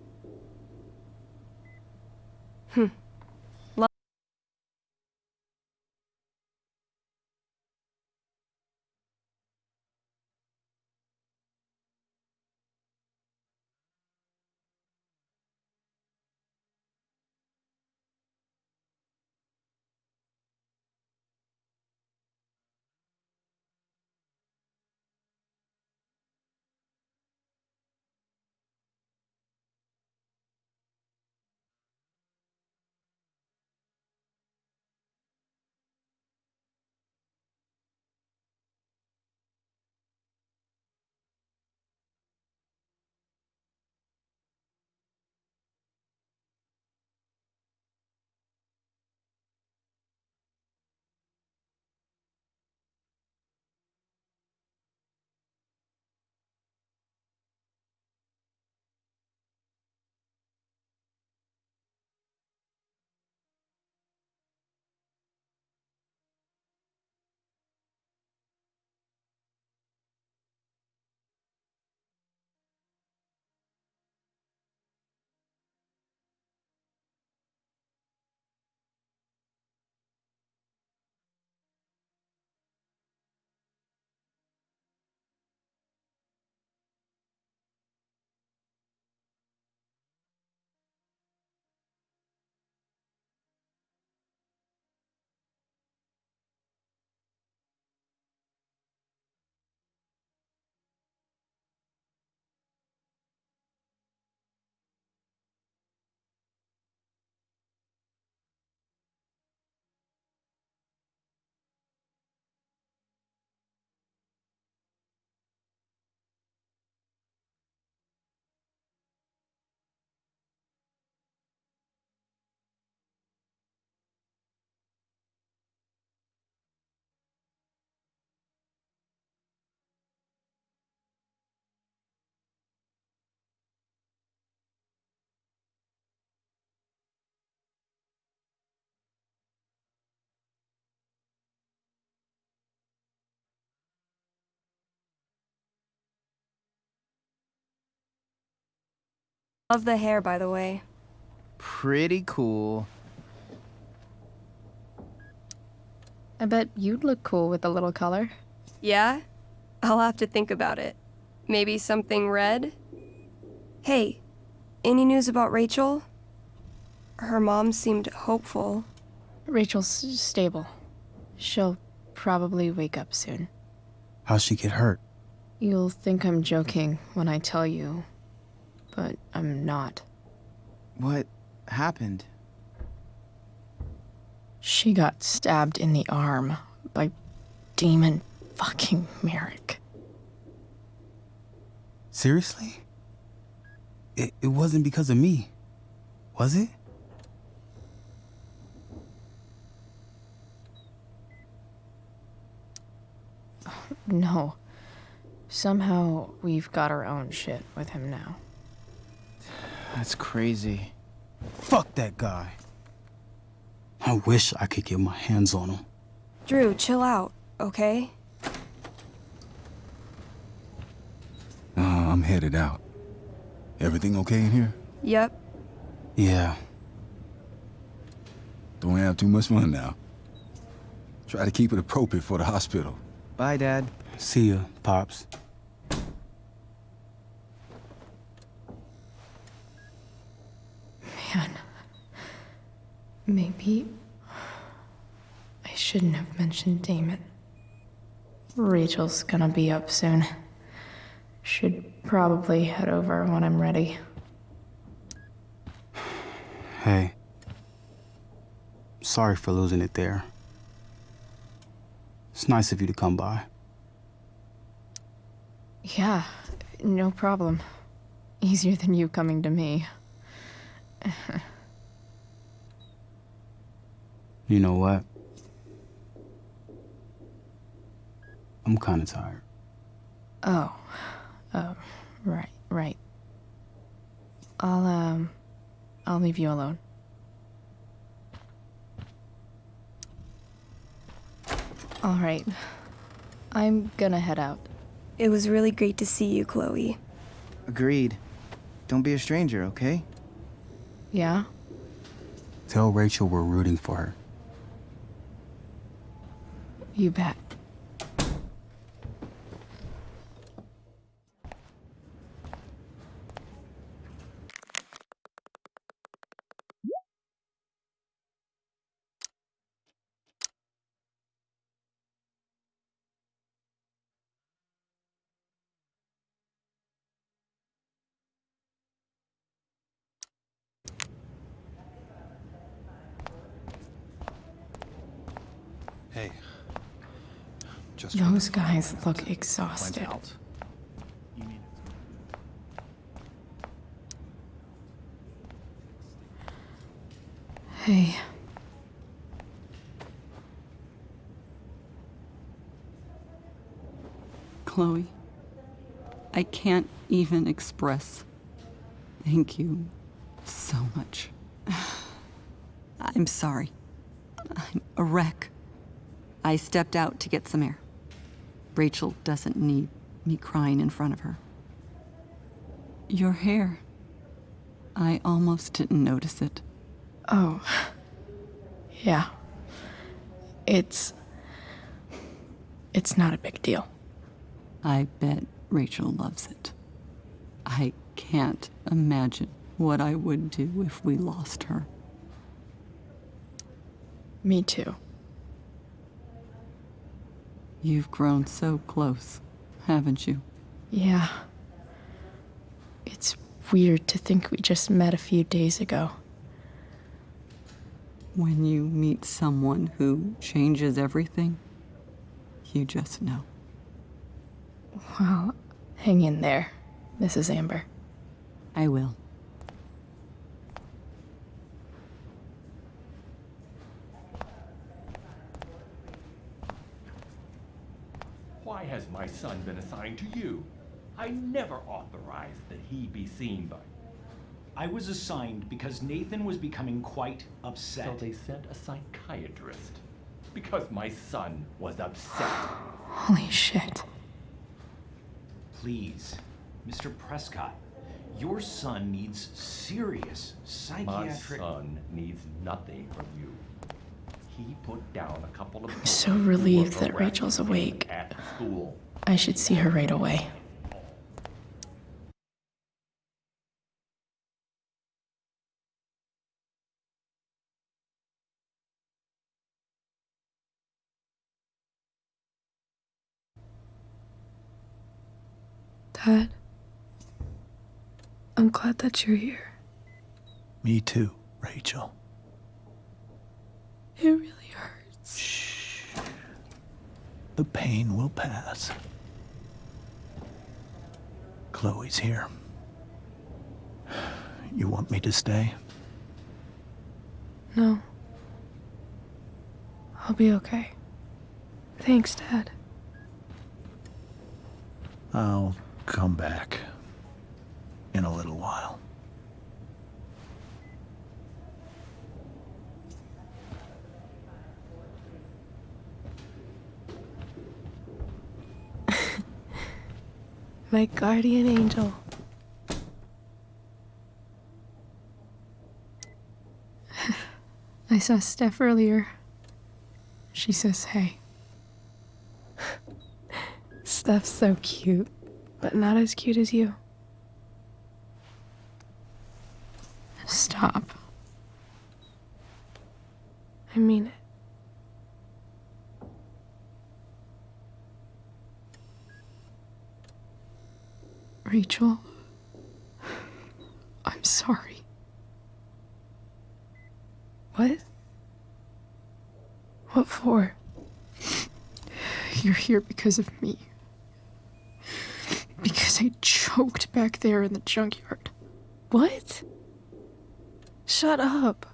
Love the hair, by the way. Pretty cool. I bet you'd look cool with a little color. Yeah? I'll have to think about it. Maybe something red? Hey, any news about Rachel? Her mom seemed hopeful. Rachel's stable. She'll probably wake up soon. How'd she get hurt? You'll think I'm joking when I tell you, but I'm not. What happened? She got stabbed in the arm by Demon fucking Merrick. Seriously? It wasn't because of me, was it? No. Somehow we've got our own shit with him now. That's crazy. Fuck that guy. I wish I could get my hands on him. Drew, chill out, okay? I'm headed out. Everything okay in here? Yep. Yeah. Don't have too much fun now. Try to keep it appropriate for the hospital. Bye, Dad. See ya, Pops. Man. Maybe I shouldn't have mentioned Damon. Rachel's gonna be up soon. Should probably head over when I'm ready. Hey. Sorry for losing it there. It's nice of you to come by. Yeah, no problem. Easier than you coming to me. You know what? I'm kinda tired. Oh, right. I'll leave you alone. All right. I'm gonna head out. It was really great to see you, Chloe. Agreed. Don't be a stranger, okay? Yeah? Tell Rachel we're rooting for her. You bet. Hey. Just Those guys look exhausted. Hey. Chloe, I can't even express thank you so much. I'm sorry. I'm a wreck. I stepped out to get some air. Rachel doesn't need me crying in front of her. Your hair. I almost didn't notice it. Oh. Yeah. It's not a big deal. I bet Rachel loves it. I can't imagine what I would do if we lost her. Me too. You've grown so close, haven't you? Yeah. It's weird to think we just met a few days ago. When you meet someone who changes everything, you just know. Well, hang in there, Mrs. Amber. I will. Why has my son been assigned to you? I never authorized that he be seen by you. I was assigned because Nathan was becoming quite upset. So they sent a psychiatrist. Because my son was upset. Holy shit. Please, Mr. Prescott, Your son needs serious My psychiatric... son needs nothing from you. He put down a couple of... I'm so relieved that Rachel's awake. At school. I should see her right away. Dad, I'm glad that you're here. Me too, Rachel. It really hurts. Shh. The pain will pass. Chloe's here. You want me to stay? No. I'll be okay. Thanks, Dad. I'll come back in a little while. My guardian angel. I saw Steph earlier. She says hey. Steph's so cute, but not as cute as you. Stop. I mean it. Rachel, I'm sorry. What? What for? You're here because of me. Because I choked back there in the junkyard. What? Shut up.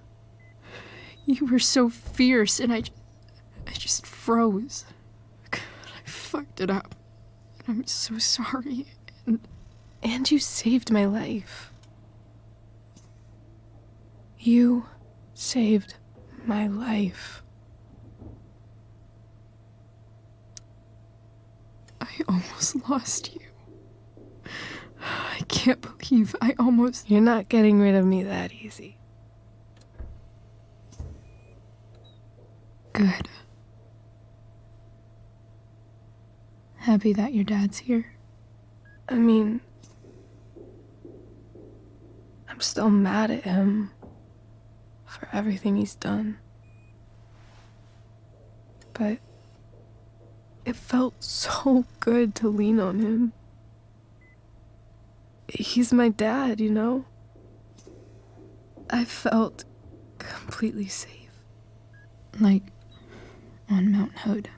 You were so fierce and I just froze. God, I fucked it up. And I'm so sorry. And you saved my life. You saved my life. I almost lost you. I can't believe I almost... You're not getting rid of me that easy. Good. Happy that your dad's here? I mean, I'm still mad at him for everything he's done. But it felt so good to lean on him. He's my dad, you know? I felt completely safe. Like on Mount Hood.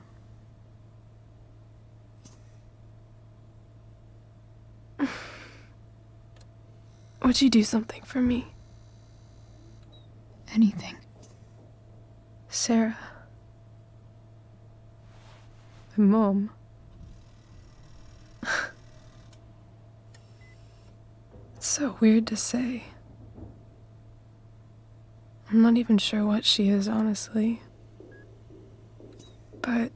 Would you do something for me? Anything. Sarah. My mom. It's so weird to say. I'm not even sure what she is, honestly. But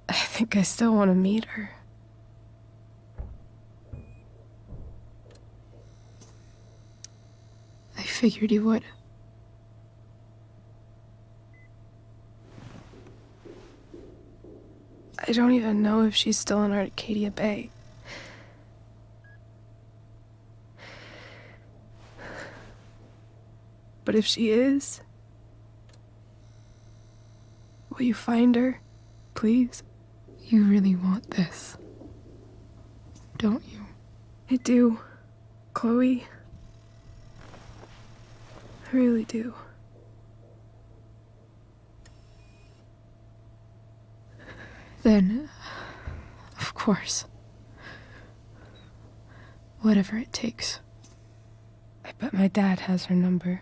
I think I still want to meet her. I figured you would. I don't even know if she's still in Arcadia Bay. But if she is, will you find her, please? You really want this, don't you? I do, Chloe. I really do. Then, of course. Whatever it takes. I bet my dad has her number.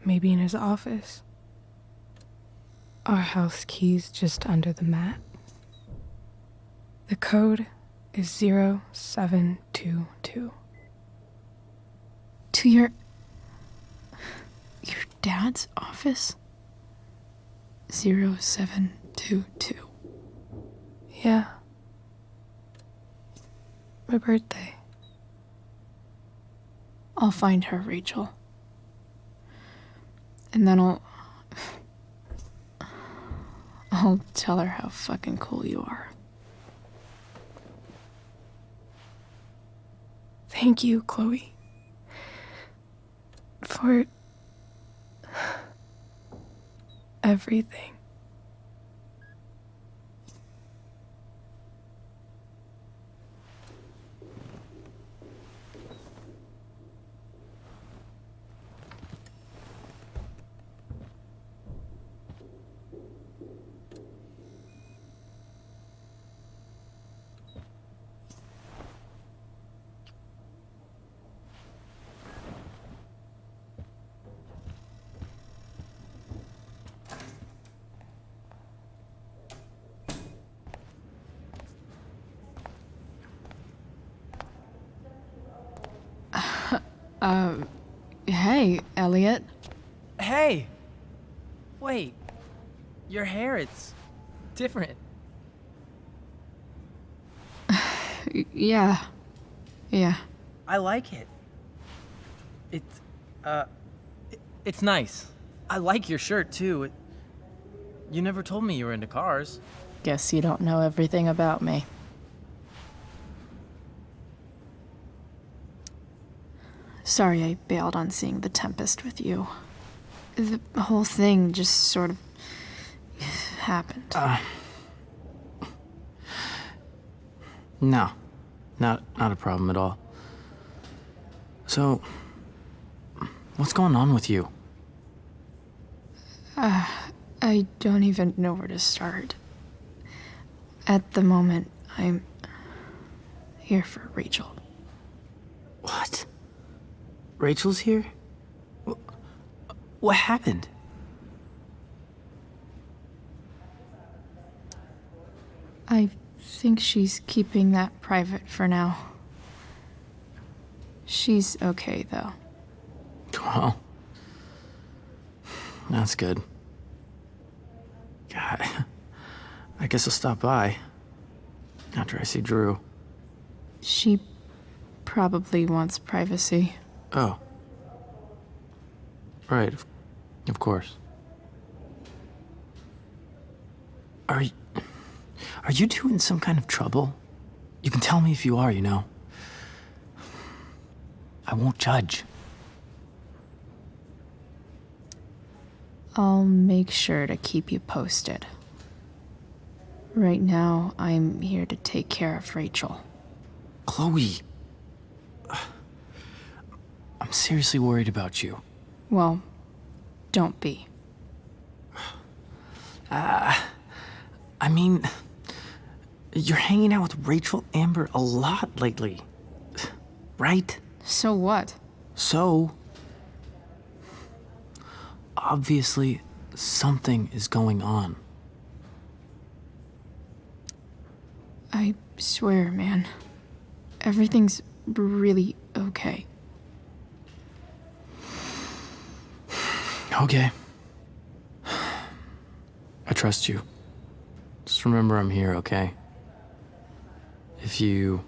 Maybe in his office. Our house key's just under the mat. The code is 0722. To your dad's office? 0722. Yeah. My birthday. I'll find her, Rachel. And then I'll tell her how fucking cool you are. Thank you, Chloe. For everything. Hey, Elliot. Hey! Wait. Your hair, it's different. Yeah. I like it. It's nice. I like your shirt, too. You never told me you were into cars. Guess you don't know everything about me. Sorry I bailed on seeing The Tempest with you. The whole thing just sort of happened. No. Not a problem at all. So, what's going on with you? I don't even know where to start. At the moment, I'm here for Rachel. What? Rachel's here? What happened? I think she's keeping that private for now. She's okay, though. Well, that's good. God, I guess I'll stop by after I see Drew. She probably wants privacy. Oh. Right, of course. Are you two in some kind of trouble? You can tell me if you are, you know. I won't judge. I'll make sure to keep you posted. Right now, I'm here to take care of Rachel. Chloe. I'm seriously worried about you. Well, don't be. I mean, you're hanging out with Rachel Amber a lot lately, right? So what? So, obviously, something is going on. I swear, man. Everything's really okay. Okay. I trust you. Just remember I'm here, okay? If you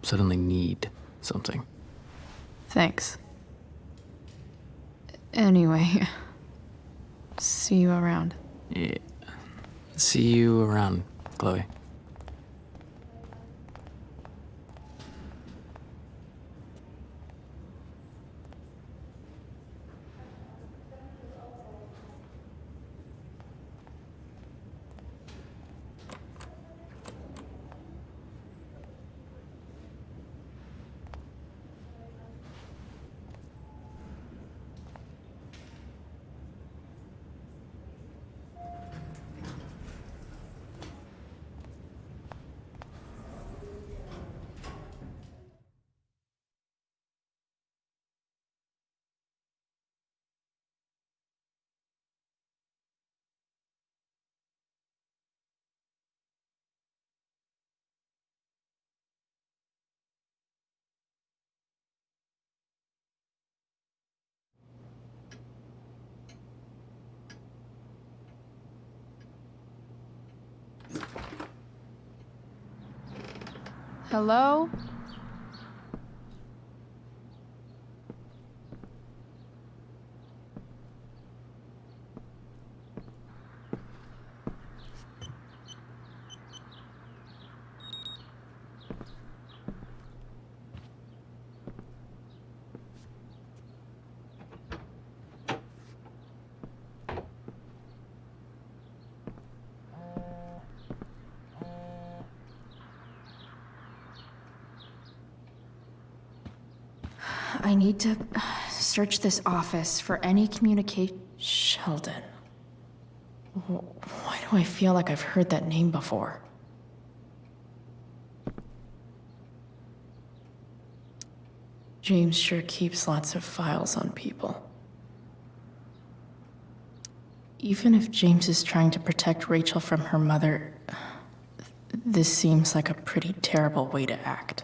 suddenly need something. Thanks. Anyway, see you around. Yeah. See you around, Chloe. Hello? I need to search this office for any communication. Sheldon. Why do I feel like I've heard that name before? James sure keeps lots of files on people. Even if James is trying to protect Rachel from her mother, this seems like a pretty terrible way to act.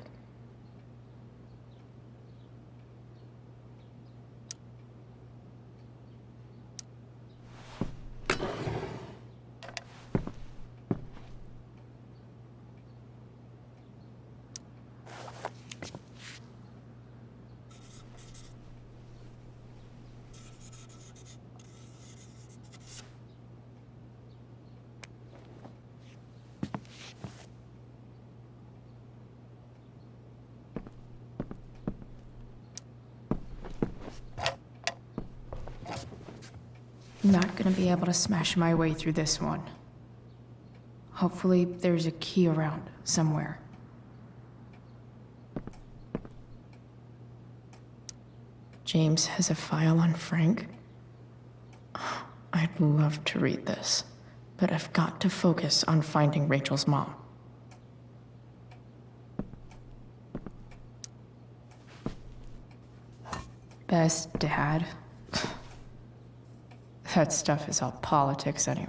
Not gonna be able to smash my way through this one. Hopefully, there's a key around somewhere. James has a file on Frank. I'd love to read this, but I've got to focus on finding Rachel's mom. Best dad. That stuff is all politics anyway.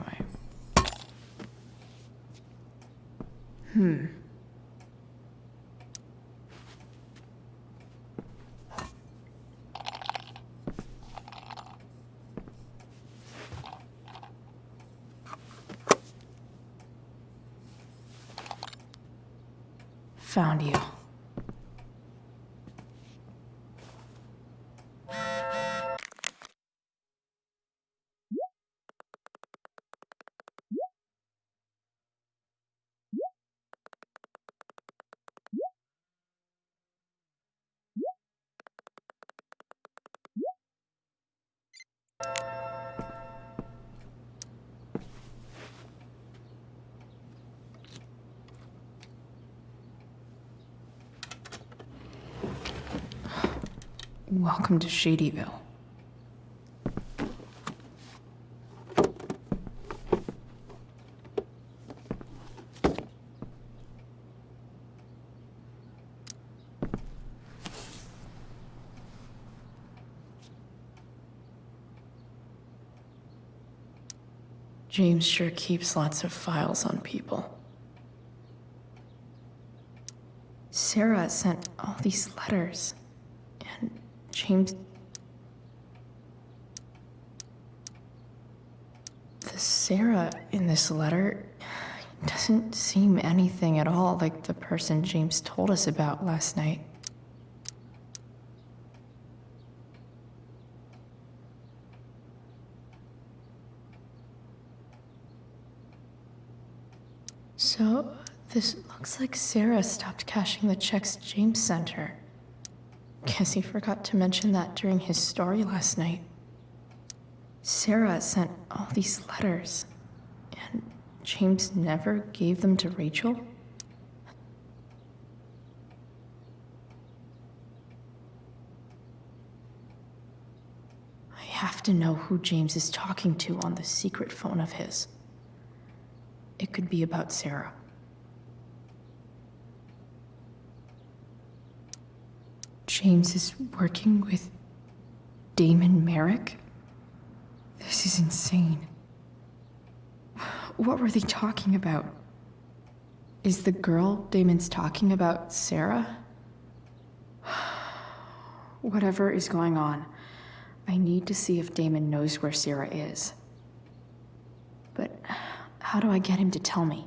Found you. Welcome to Shadyville. James sure keeps lots of files on people. Sarah sent all these letters, and James... The Sarah in this letter doesn't seem anything at all like the person James told us about last night. So, this looks like Sarah stopped cashing the checks James sent her. Guess he forgot to mention that during his story last night. Sarah sent all these letters, and James never gave them to Rachel? I have to know who James is talking to on the secret phone of his. It could be about Sarah. James is working with Damon Merrick? This is insane. What were they talking about? Is the girl Damon's talking about Sarah? Whatever is going on, I need to see if Damon knows where Sarah is. But how do I get him to tell me?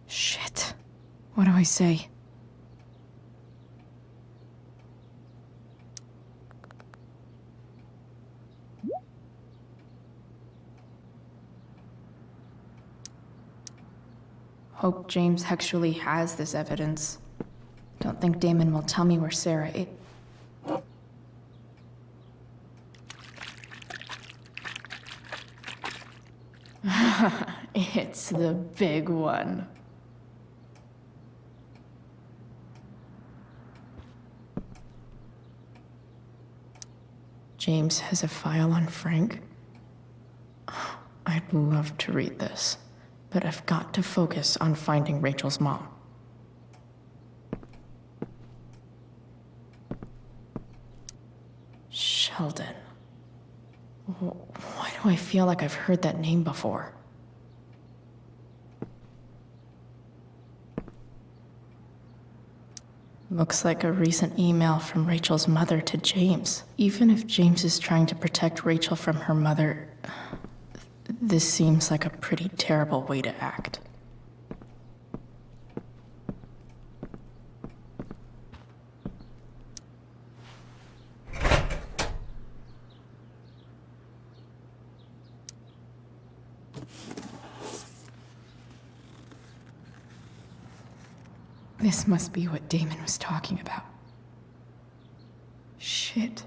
Shit. What do I say? Hope James actually has this evidence. Don't think Damon will tell me where Sarah is. It's the big one. James has a file on Frank. I'd love to read this, but I've got to focus on finding Rachel's mom. Sheldon. Why do I feel like I've heard that name before? Looks like a recent email from Rachel's mother to James. Even if James is trying to protect Rachel from her mother, this seems like a pretty terrible way to act. This must be what Damon was talking about. Shit.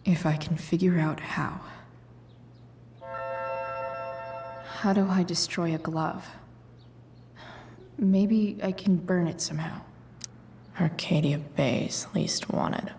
If I can figure out how. How do I destroy a glove? Maybe I can burn it somehow. Arcadia Bay's least wanted.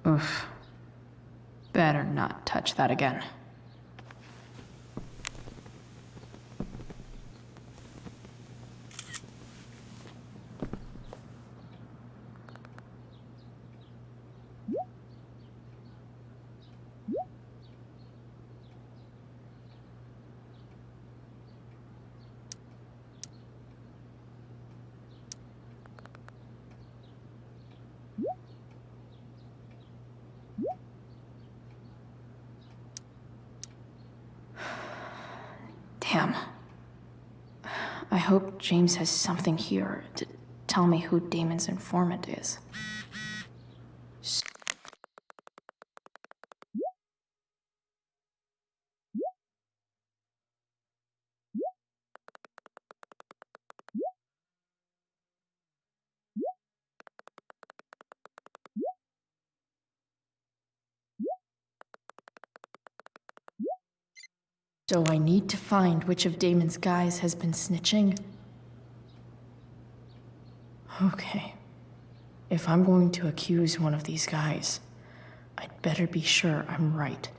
Oof. Better not touch that again. Damn. I hope James has something here to tell me who Damon's informant is. So I need to find which of Damon's guys has been snitching. Okay. If I'm going to accuse one of these guys, I'd better be sure I'm right.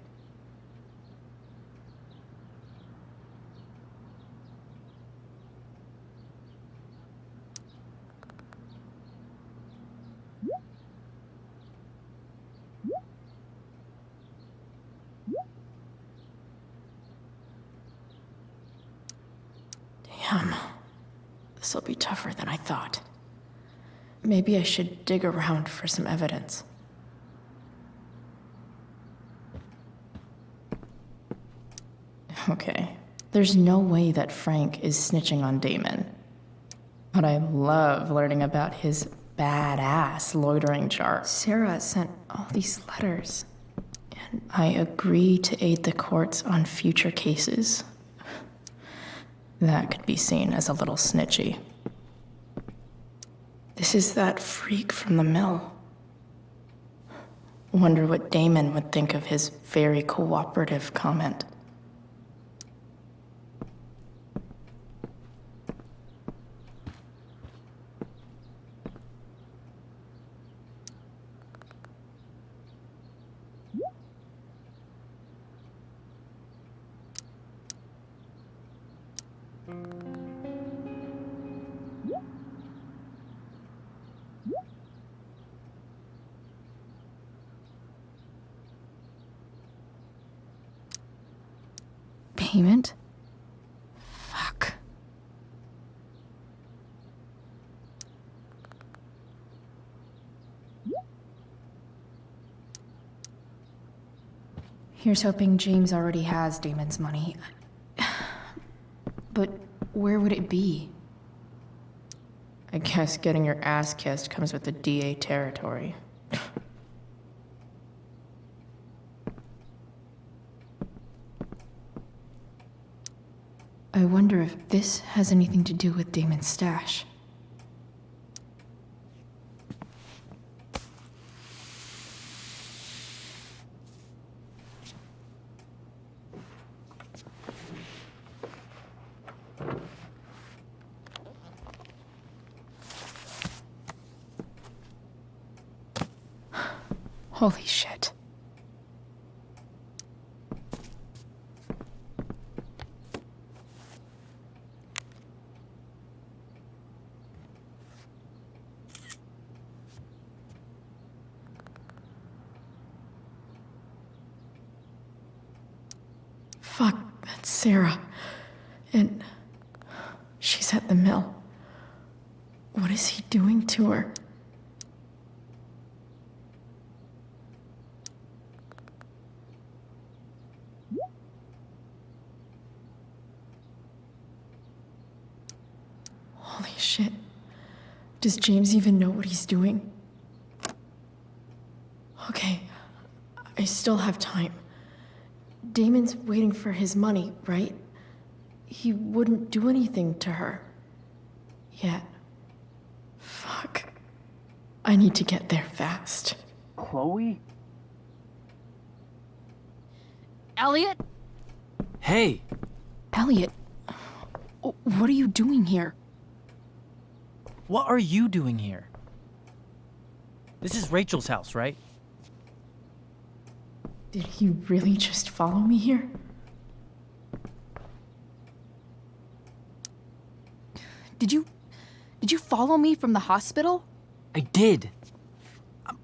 Damn. This'll be tougher than I thought. Maybe I should dig around for some evidence. Okay. There's no way that Frank is snitching on Damon. But I love learning about his badass loitering chart. Sarah sent all these letters. And I agree to aid the courts on future cases. That could be seen as a little snitchy. This is that freak from the mill. Wonder what Damon would think of his very cooperative comment. Payment? Fuck. Here's hoping James already has Damon's money. But where would it be? I guess getting your ass kissed comes with the DA territory. I wonder if this has anything to do with Damon's stash. Holy shit. Fuck, that's Sarah. And she's at the mill. What is he doing to her? Holy shit. Does James even know what he's doing? Okay, I still have time. Damon's waiting for his money, right? He wouldn't do anything to her. Yet. Fuck. I need to get there fast. Chloe? Elliot? Hey! Elliot, what are you doing here? What are you doing here? This is Rachel's house, right? Did he really just follow me here? Did you follow me from the hospital? I did.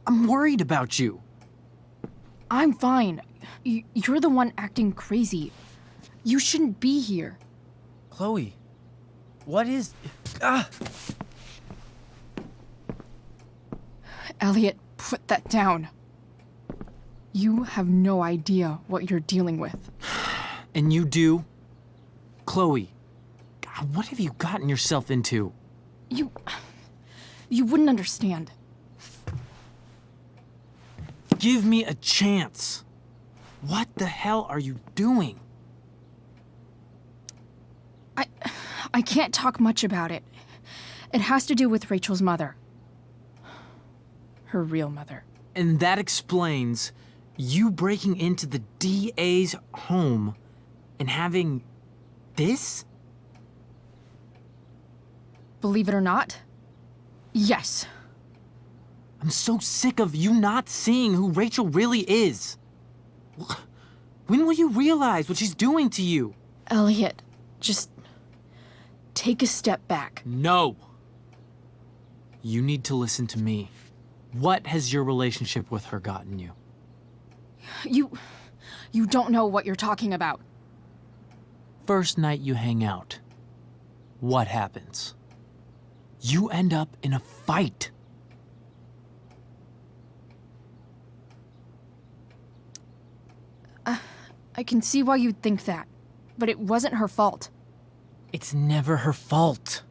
I'm worried about you. I'm fine. You're the one acting crazy. You shouldn't be here. Chloe, what is... Ah! Elliot, put that down. You have no idea what you're dealing with. And you do? Chloe, God, what have you gotten yourself into? You wouldn't understand. Give me a chance. What the hell are you doing? I can't talk much about it. It has to do with Rachel's mother. Her real mother. And that explains you breaking into the DA's home and having this? Believe it or not, yes. I'm so sick of you not seeing who Rachel really is. When will you realize what she's doing to you? Elliot, just take a step back. No. You need to listen to me. What has your relationship with her gotten you? You don't know what you're talking about. First night you hang out, what happens? You end up in a fight. I can see why you'd think that, but it wasn't her fault. It's never her fault.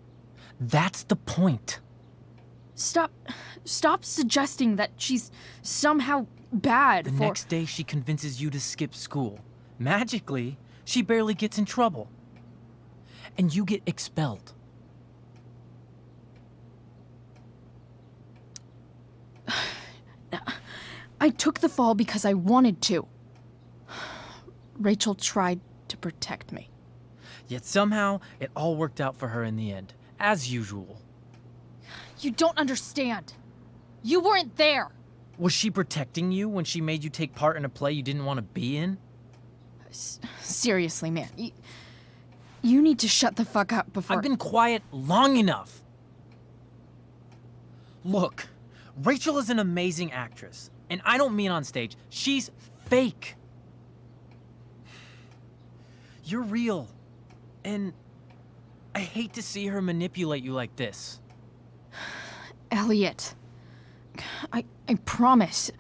That's the point. Stop suggesting that she's somehow bad The for... next day she convinces you to skip school. Magically, she barely gets in trouble. And you get expelled. I took the fall because I wanted to. Rachel tried to protect me. Yet somehow, it all worked out for her in the end, as usual. You don't understand. You weren't there. Was she protecting you when she made you take part in a play you didn't want to be in? Seriously, man. You need to shut the fuck up before— I've been quiet long enough. Look, Rachel is an amazing actress, and I don't mean on stage. She's fake. You're real, and I hate to see her manipulate you like this. Elliot, I promise,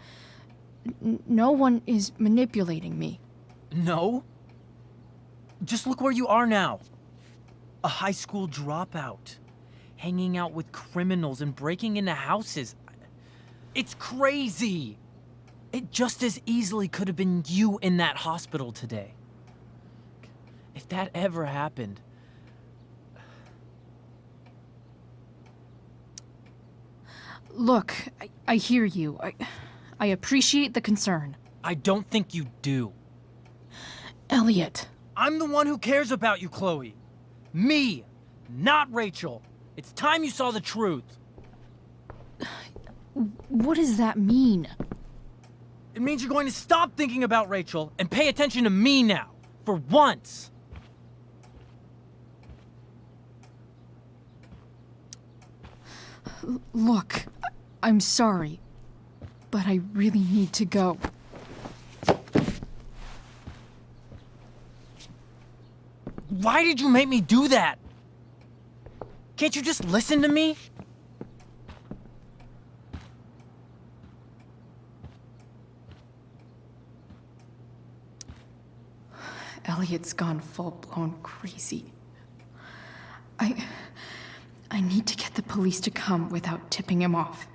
no one is manipulating me. No? Just look where you are now. A high school dropout, hanging out with criminals and breaking into houses. It's crazy. It just as easily could have been you in that hospital today. If that ever happened... Look, I hear you. I appreciate the concern. I don't think you do. Elliot. I'm the one who cares about you, Chloe. Me, not Rachel. It's time you saw the truth. What does that mean? It means you're going to stop thinking about Rachel and pay attention to me now, for once. Look, I'm sorry, but I really need to go. Why did you make me do that? Can't you just listen to me? Elliot's gone full-blown crazy. I need to get the police to come without tipping him off.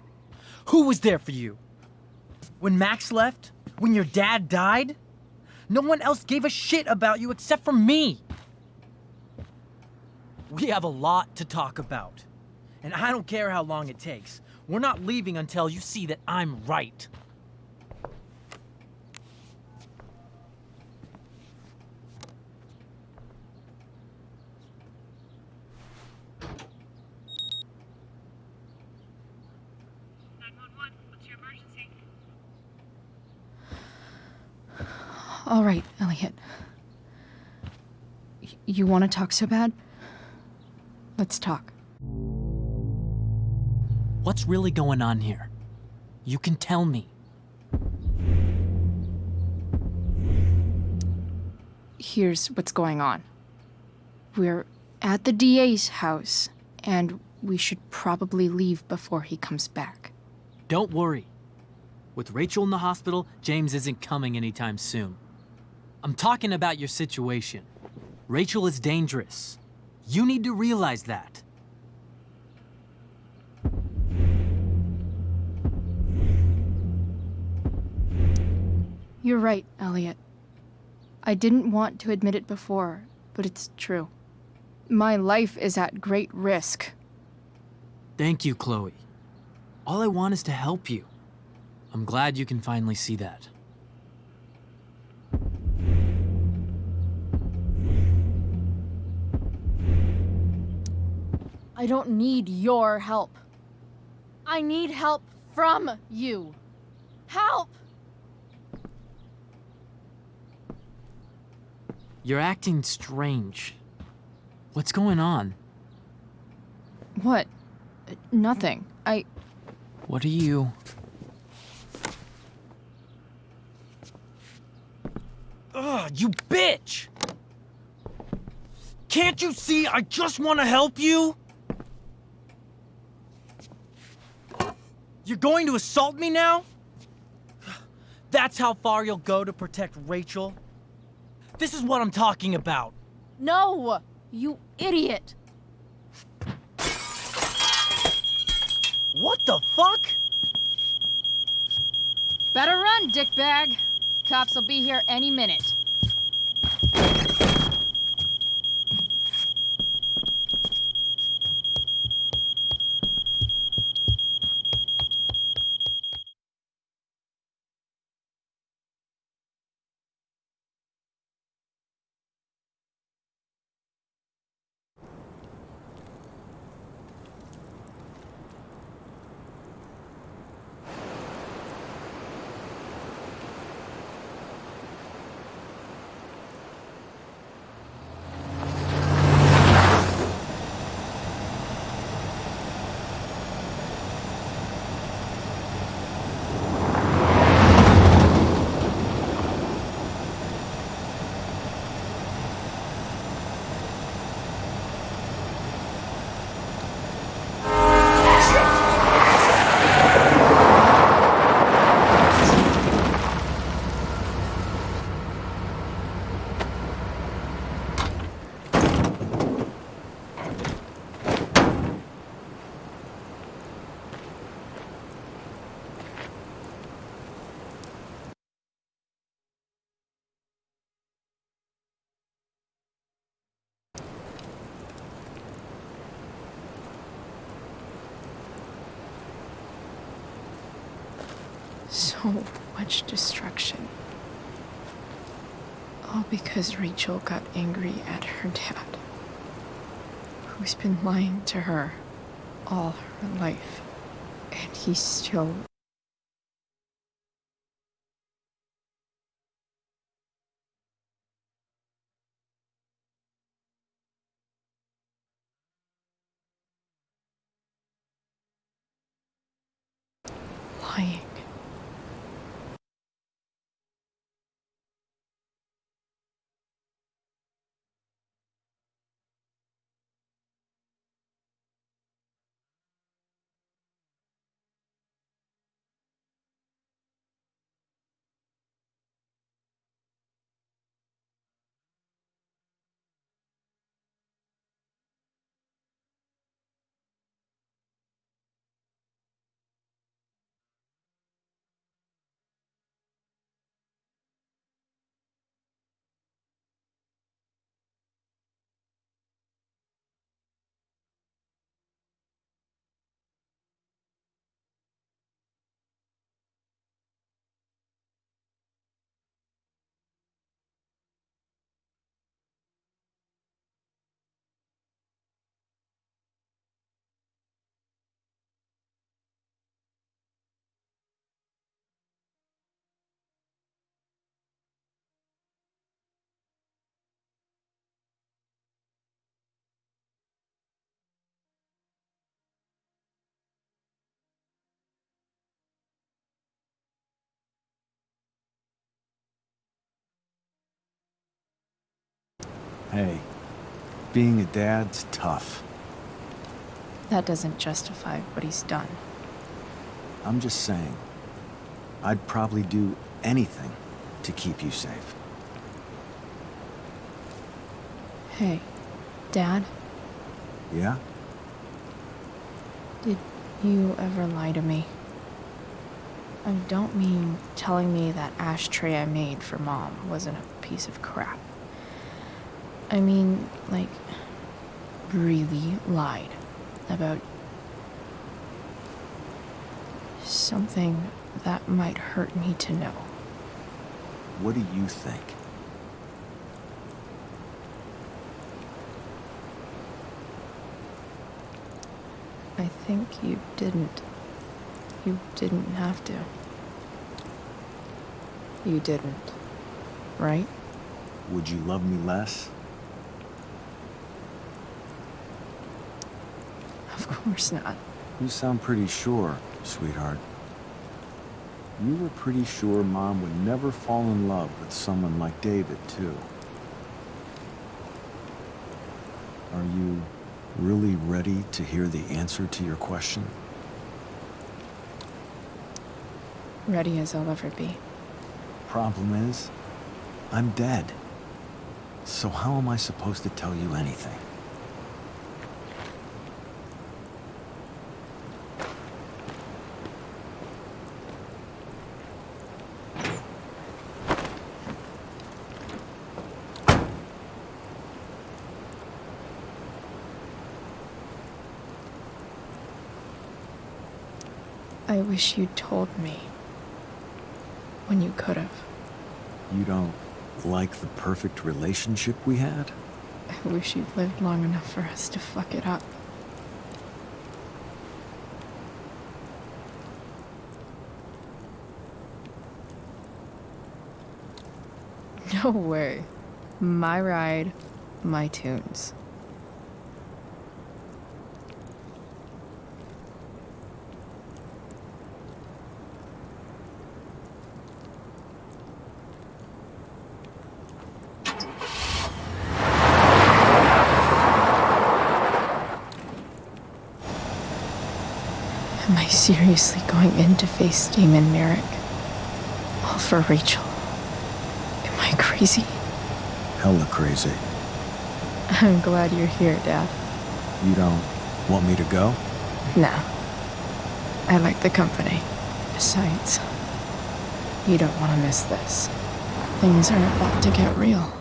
Who was there for you? When Max left? When your dad died? No one else gave a shit about you except for me. We have a lot to talk about. And I don't care how long it takes. We're not leaving until you see that I'm right. All right, Elliot. You want to talk so bad? Let's talk. What's really going on here? You can tell me. Here's what's going on. We're at the DA's house, and we should probably leave before he comes back. Don't worry. With Rachel in the hospital, James isn't coming anytime soon. I'm talking about your situation. Rachel is dangerous. You need to realize that. You're right, Elliot. I didn't want to admit it before, but it's true. My life is at great risk. Thank you, Chloe. All I want is to help you. I'm glad you can finally see that. I don't need your help. I need help from you. Help! You're acting strange. What's going on? What? Nothing. What are you... Ugh, you bitch! Can't you see I just want to help you? You're going to assault me now? That's how far you'll go to protect Rachel? This is what I'm talking about. No! You idiot! What the fuck? Better run, dickbag. Cops will be here any minute. So much destruction. All because Rachel got angry at her dad, who's been lying to her all her life, and he's still lying. Hey, being a dad's tough. That doesn't justify what he's done. I'm just saying, I'd probably do anything to keep you safe. Hey, Dad, Yeah? did you ever lie to me? I don't mean telling me that ashtray I made for Mom wasn't a piece of crap. I mean, like, really lied about something that might hurt me to know. What do you think? I think you didn't. You didn't have to. You didn't, right? Would you love me less? Of course not. You sound pretty sure, sweetheart. You were pretty sure Mom would never fall in love with someone like David, too. Are you really ready to hear the answer to your question? Ready as I'll ever be. Problem is, I'm dead. So how am I supposed to tell you anything? I wish you'd told me when you could have. You don't like the perfect relationship we had? I wish you'd lived long enough for us to fuck it up. No way. My ride, my tunes. Am I seriously going in to face Damon Merrick? All for Rachel? Am I crazy? Hella crazy. I'm glad you're here, Dad. You don't want me to go? No. I like the company. Besides, you don't want to miss this. Things are about to get real.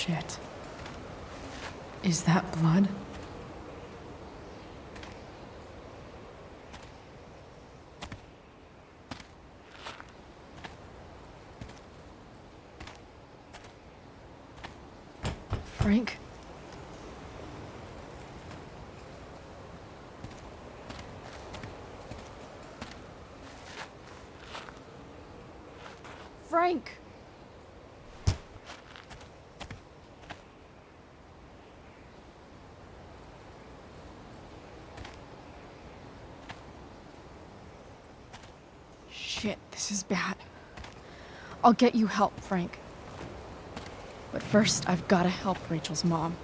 Shit. Is that blood? Frank? Frank! Shit, this is bad. I'll get you help, Frank. But first, I've gotta help Rachel's mom.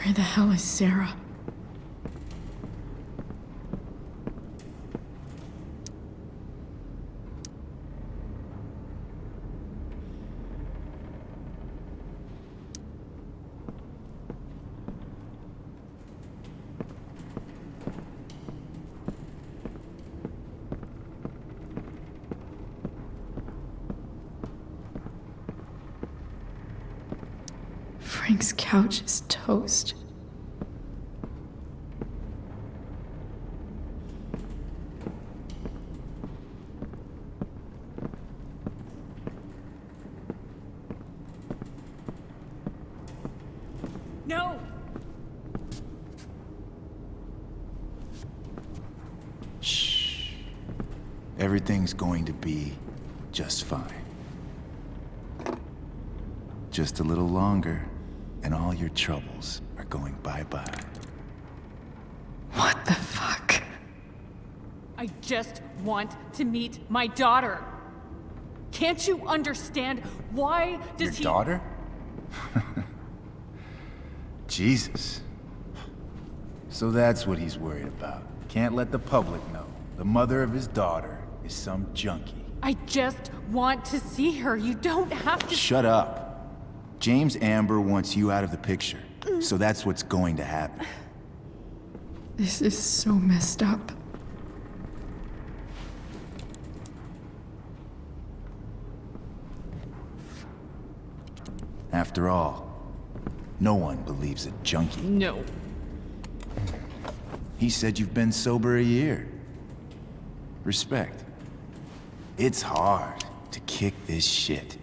Where the hell is Sarah? Frank's couch is toast. No! Shh. Everything's going to be just fine. Just a little longer, and all your troubles are going bye-bye. What the fuck? I just want to meet my daughter. Can't you understand? Why does Your daughter? Jesus. So that's what he's worried about. Can't let the public know. The mother of his daughter is some junkie. I just want to see her. You don't have to— Shut up. James Amber wants you out of the picture. So that's what's going to happen. This is so messed up. After all, no one believes a junkie. No. He said you've been sober a year. Respect. It's hard to kick this shit.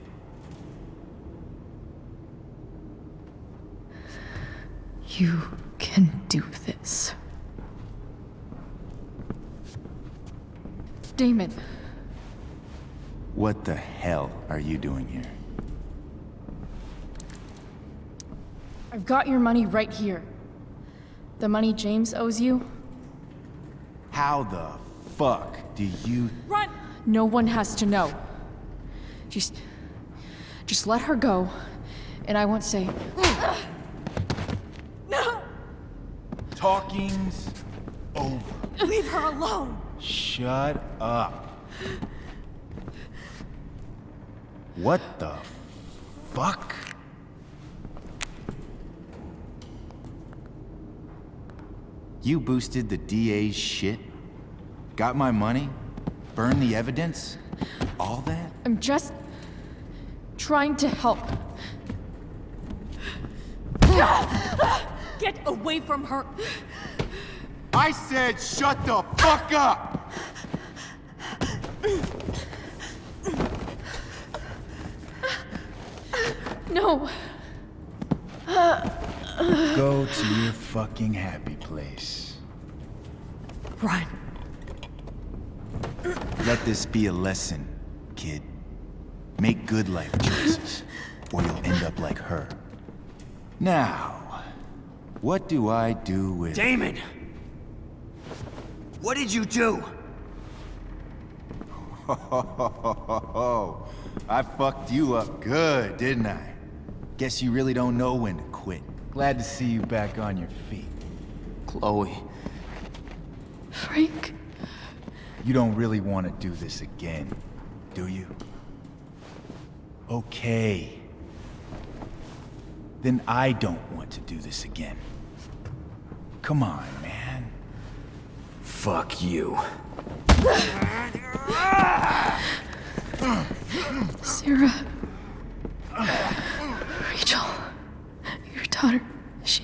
You can do this. Damon. What the hell are you doing here? I've got your money right here. The money James owes you. How the fuck do you— Run! No one has to know. Just let her go, and I won't say. No! Talking's over. Leave her alone! Shut up. What the fuck? You boosted the DA's shit? Got my money? Burned the evidence? All that? I'm just trying to help. Get away from her! I said shut the fuck up! No. Go to your fucking happy place. Run. Let this be a lesson, kid. Make good life choices, or you'll end up like her. Now, what do I do with— Damon! What did you do? I fucked you up good, didn't I? Guess you really don't know when to quit. Glad to see you back on your feet. Chloe. Frank. You don't really want to do this again, do you? Okay. Then I don't want to do this again. Come on, man. Fuck you. Sarah. Rachel. Your daughter. She...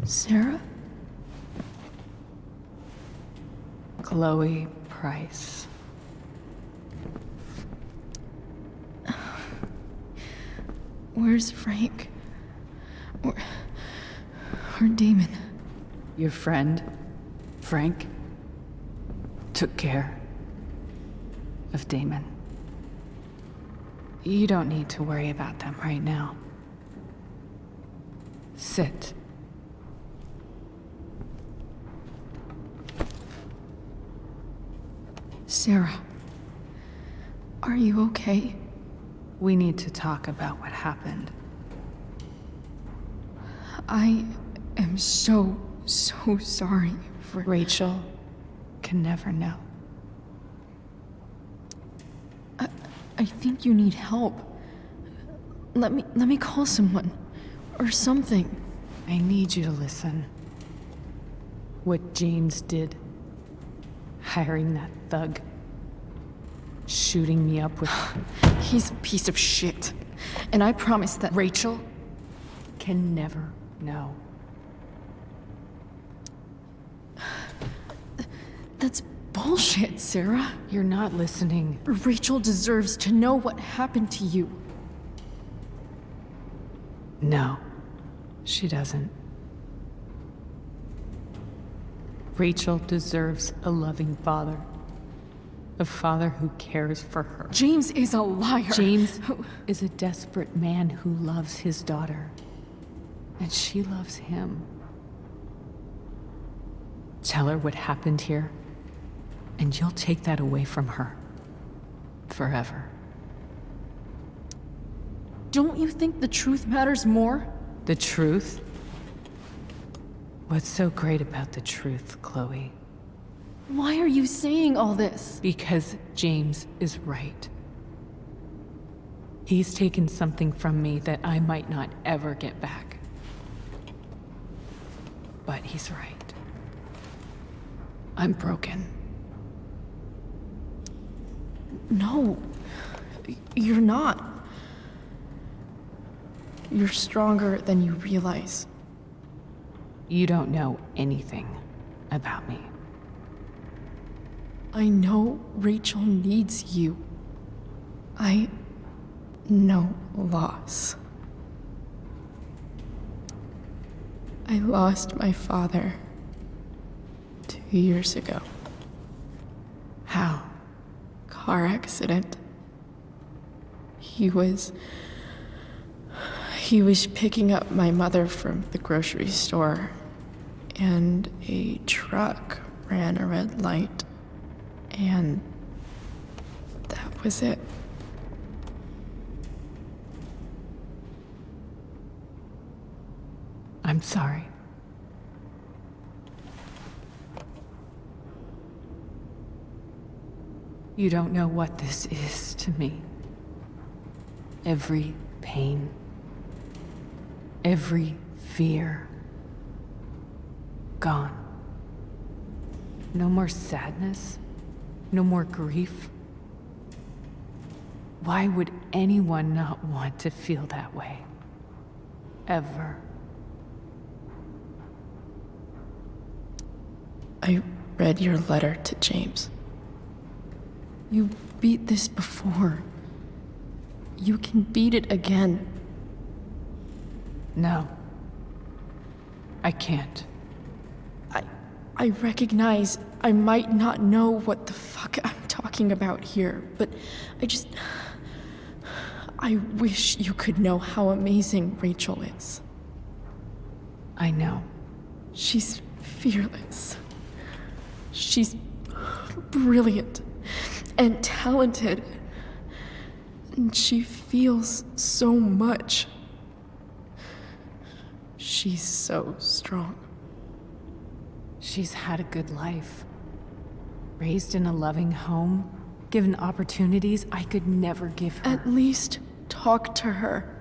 Sarah? Chloe Price. Where's Frank? Or Damon? Your friend, Frank, took care of Damon. You don't need to worry about them right now. Sit. Sarah, are you okay? We need to talk about what happened. I am so sorry for... Rachel can never know. I think you need help. Let me call someone. Or something. I need you to listen. What James did. Hiring that thug. Shooting me up with... He's a piece of shit. And I promise that... Rachel can never know. That's bullshit, Sarah. You're not listening. Rachel deserves to know what happened to you. No, she doesn't. Rachel deserves a loving father. A father who cares for her. James is a liar. James is a desperate man who loves his daughter. And she loves him. Tell her what happened here, and you'll take that away from her. Forever. Don't you think the truth matters more? The truth? What's so great about the truth, Chloe? Why are you saying all this? Because James is right. He's taken something from me that I might not ever get back. But he's right. I'm broken. No, you're not. You're stronger than you realize. You don't know anything about me. I know Rachel needs you. I know loss. I lost my father 2 years ago. How? Car accident. He was picking up my mother from the grocery store, and a truck ran a red light, and that was it. I'm sorry. You don't know what this is to me. Every pain, every fear, gone. No more sadness, no more grief. Why would anyone not want to feel that way? Ever. I read your letter to James. You beat this before. You can beat it again. No. I can't. I recognize I might not know what the fuck I'm talking about here, but I wish you could know how amazing Rachel is. I know. She's fearless. She's brilliant and talented. And she feels so much. She's so strong. She's had a good life. Raised in a loving home, given opportunities I could never give her. At least talk to her.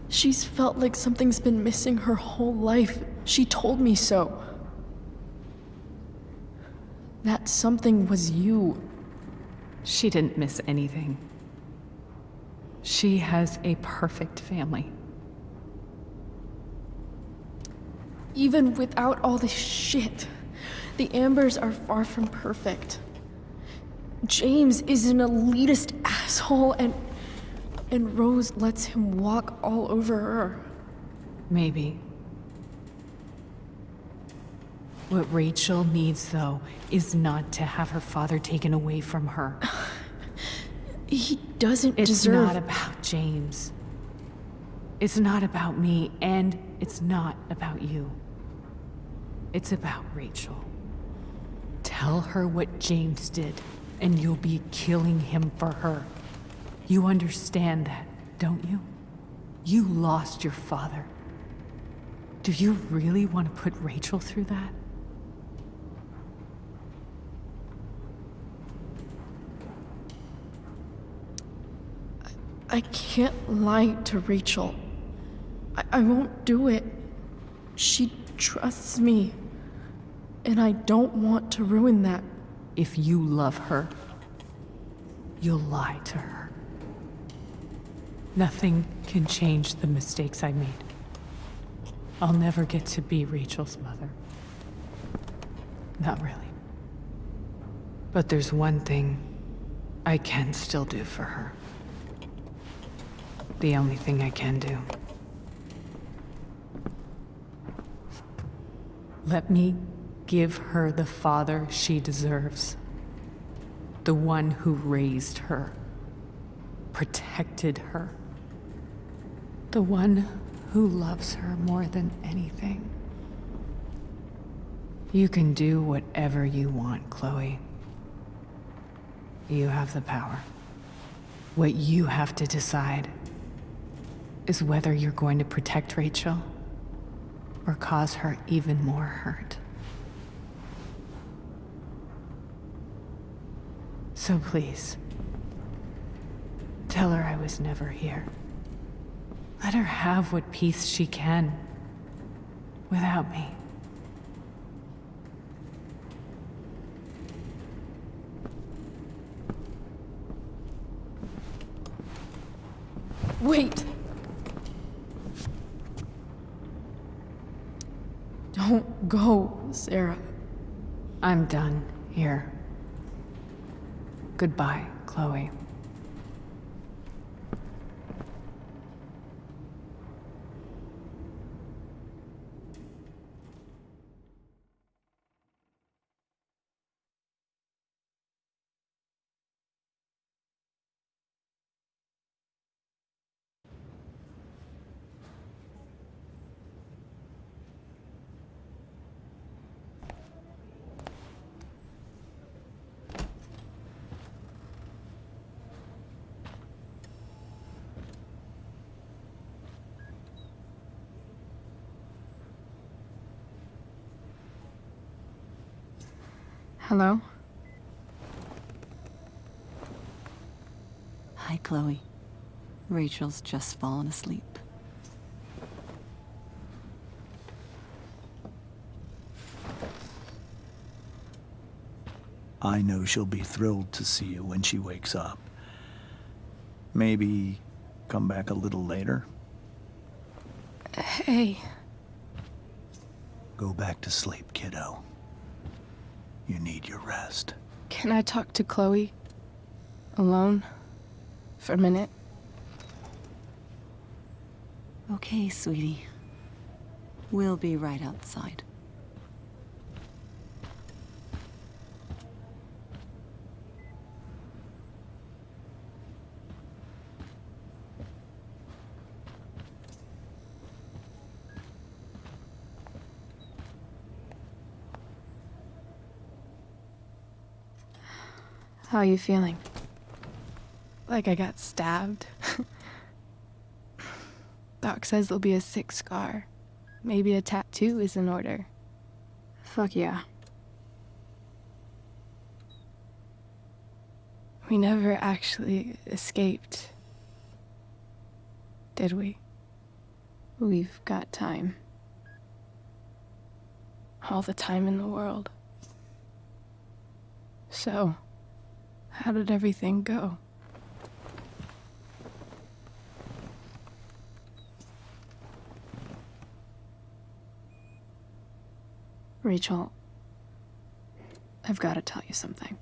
She's felt like something's been missing her whole life. She told me so. That something was you. She didn't miss anything. She has a perfect family. Even without all this shit, the Ambers are far from perfect. James is an elitist asshole, and Rose lets him walk all over her. Maybe. What Rachel needs, though, is not to have her father taken away from her. He doesn't It's deserve... not about James. It's not about me, and it's not about you. It's about Rachel. Tell her what James did, and you'll be killing him for her. You understand that, don't you? You lost your father. Do you really want to put Rachel through that? I can't lie to Rachel. I won't do it. She trusts me. And I don't want to ruin that. If you love her, you'll lie to her. Nothing can change the mistakes I made. I'll never get to be Rachel's mother. Not really. But there's one thing I can still do for her. The only thing I can do. Let me give her the father she deserves. The one who raised her, protected her. The one who loves her more than anything. You can do whatever you want, Chloe. You have the power. What you have to decide is whether you're going to protect Rachel or cause her even more hurt. So please, tell her I was never here. Let her have what peace she can without me. Wait! Don't go, Sarah. I'm done here. Goodbye, Chloe. Hello? Hi, Chloe. Rachel's just fallen asleep. I know she'll be thrilled to see you when she wakes up. Maybe come back a little later? Hey. Go back to sleep, kiddo. You need your rest. Can I talk to Chloe? Alone? For a minute? Okay, sweetie. We'll be right outside. How are you feeling? Like I got stabbed. Doc says there'll be a sick scar. Maybe a tattoo is in order. Fuck yeah. We never actually escaped, did we? We've got time. All the time in the world. So, how did everything go? Rachel, I've got to tell you something.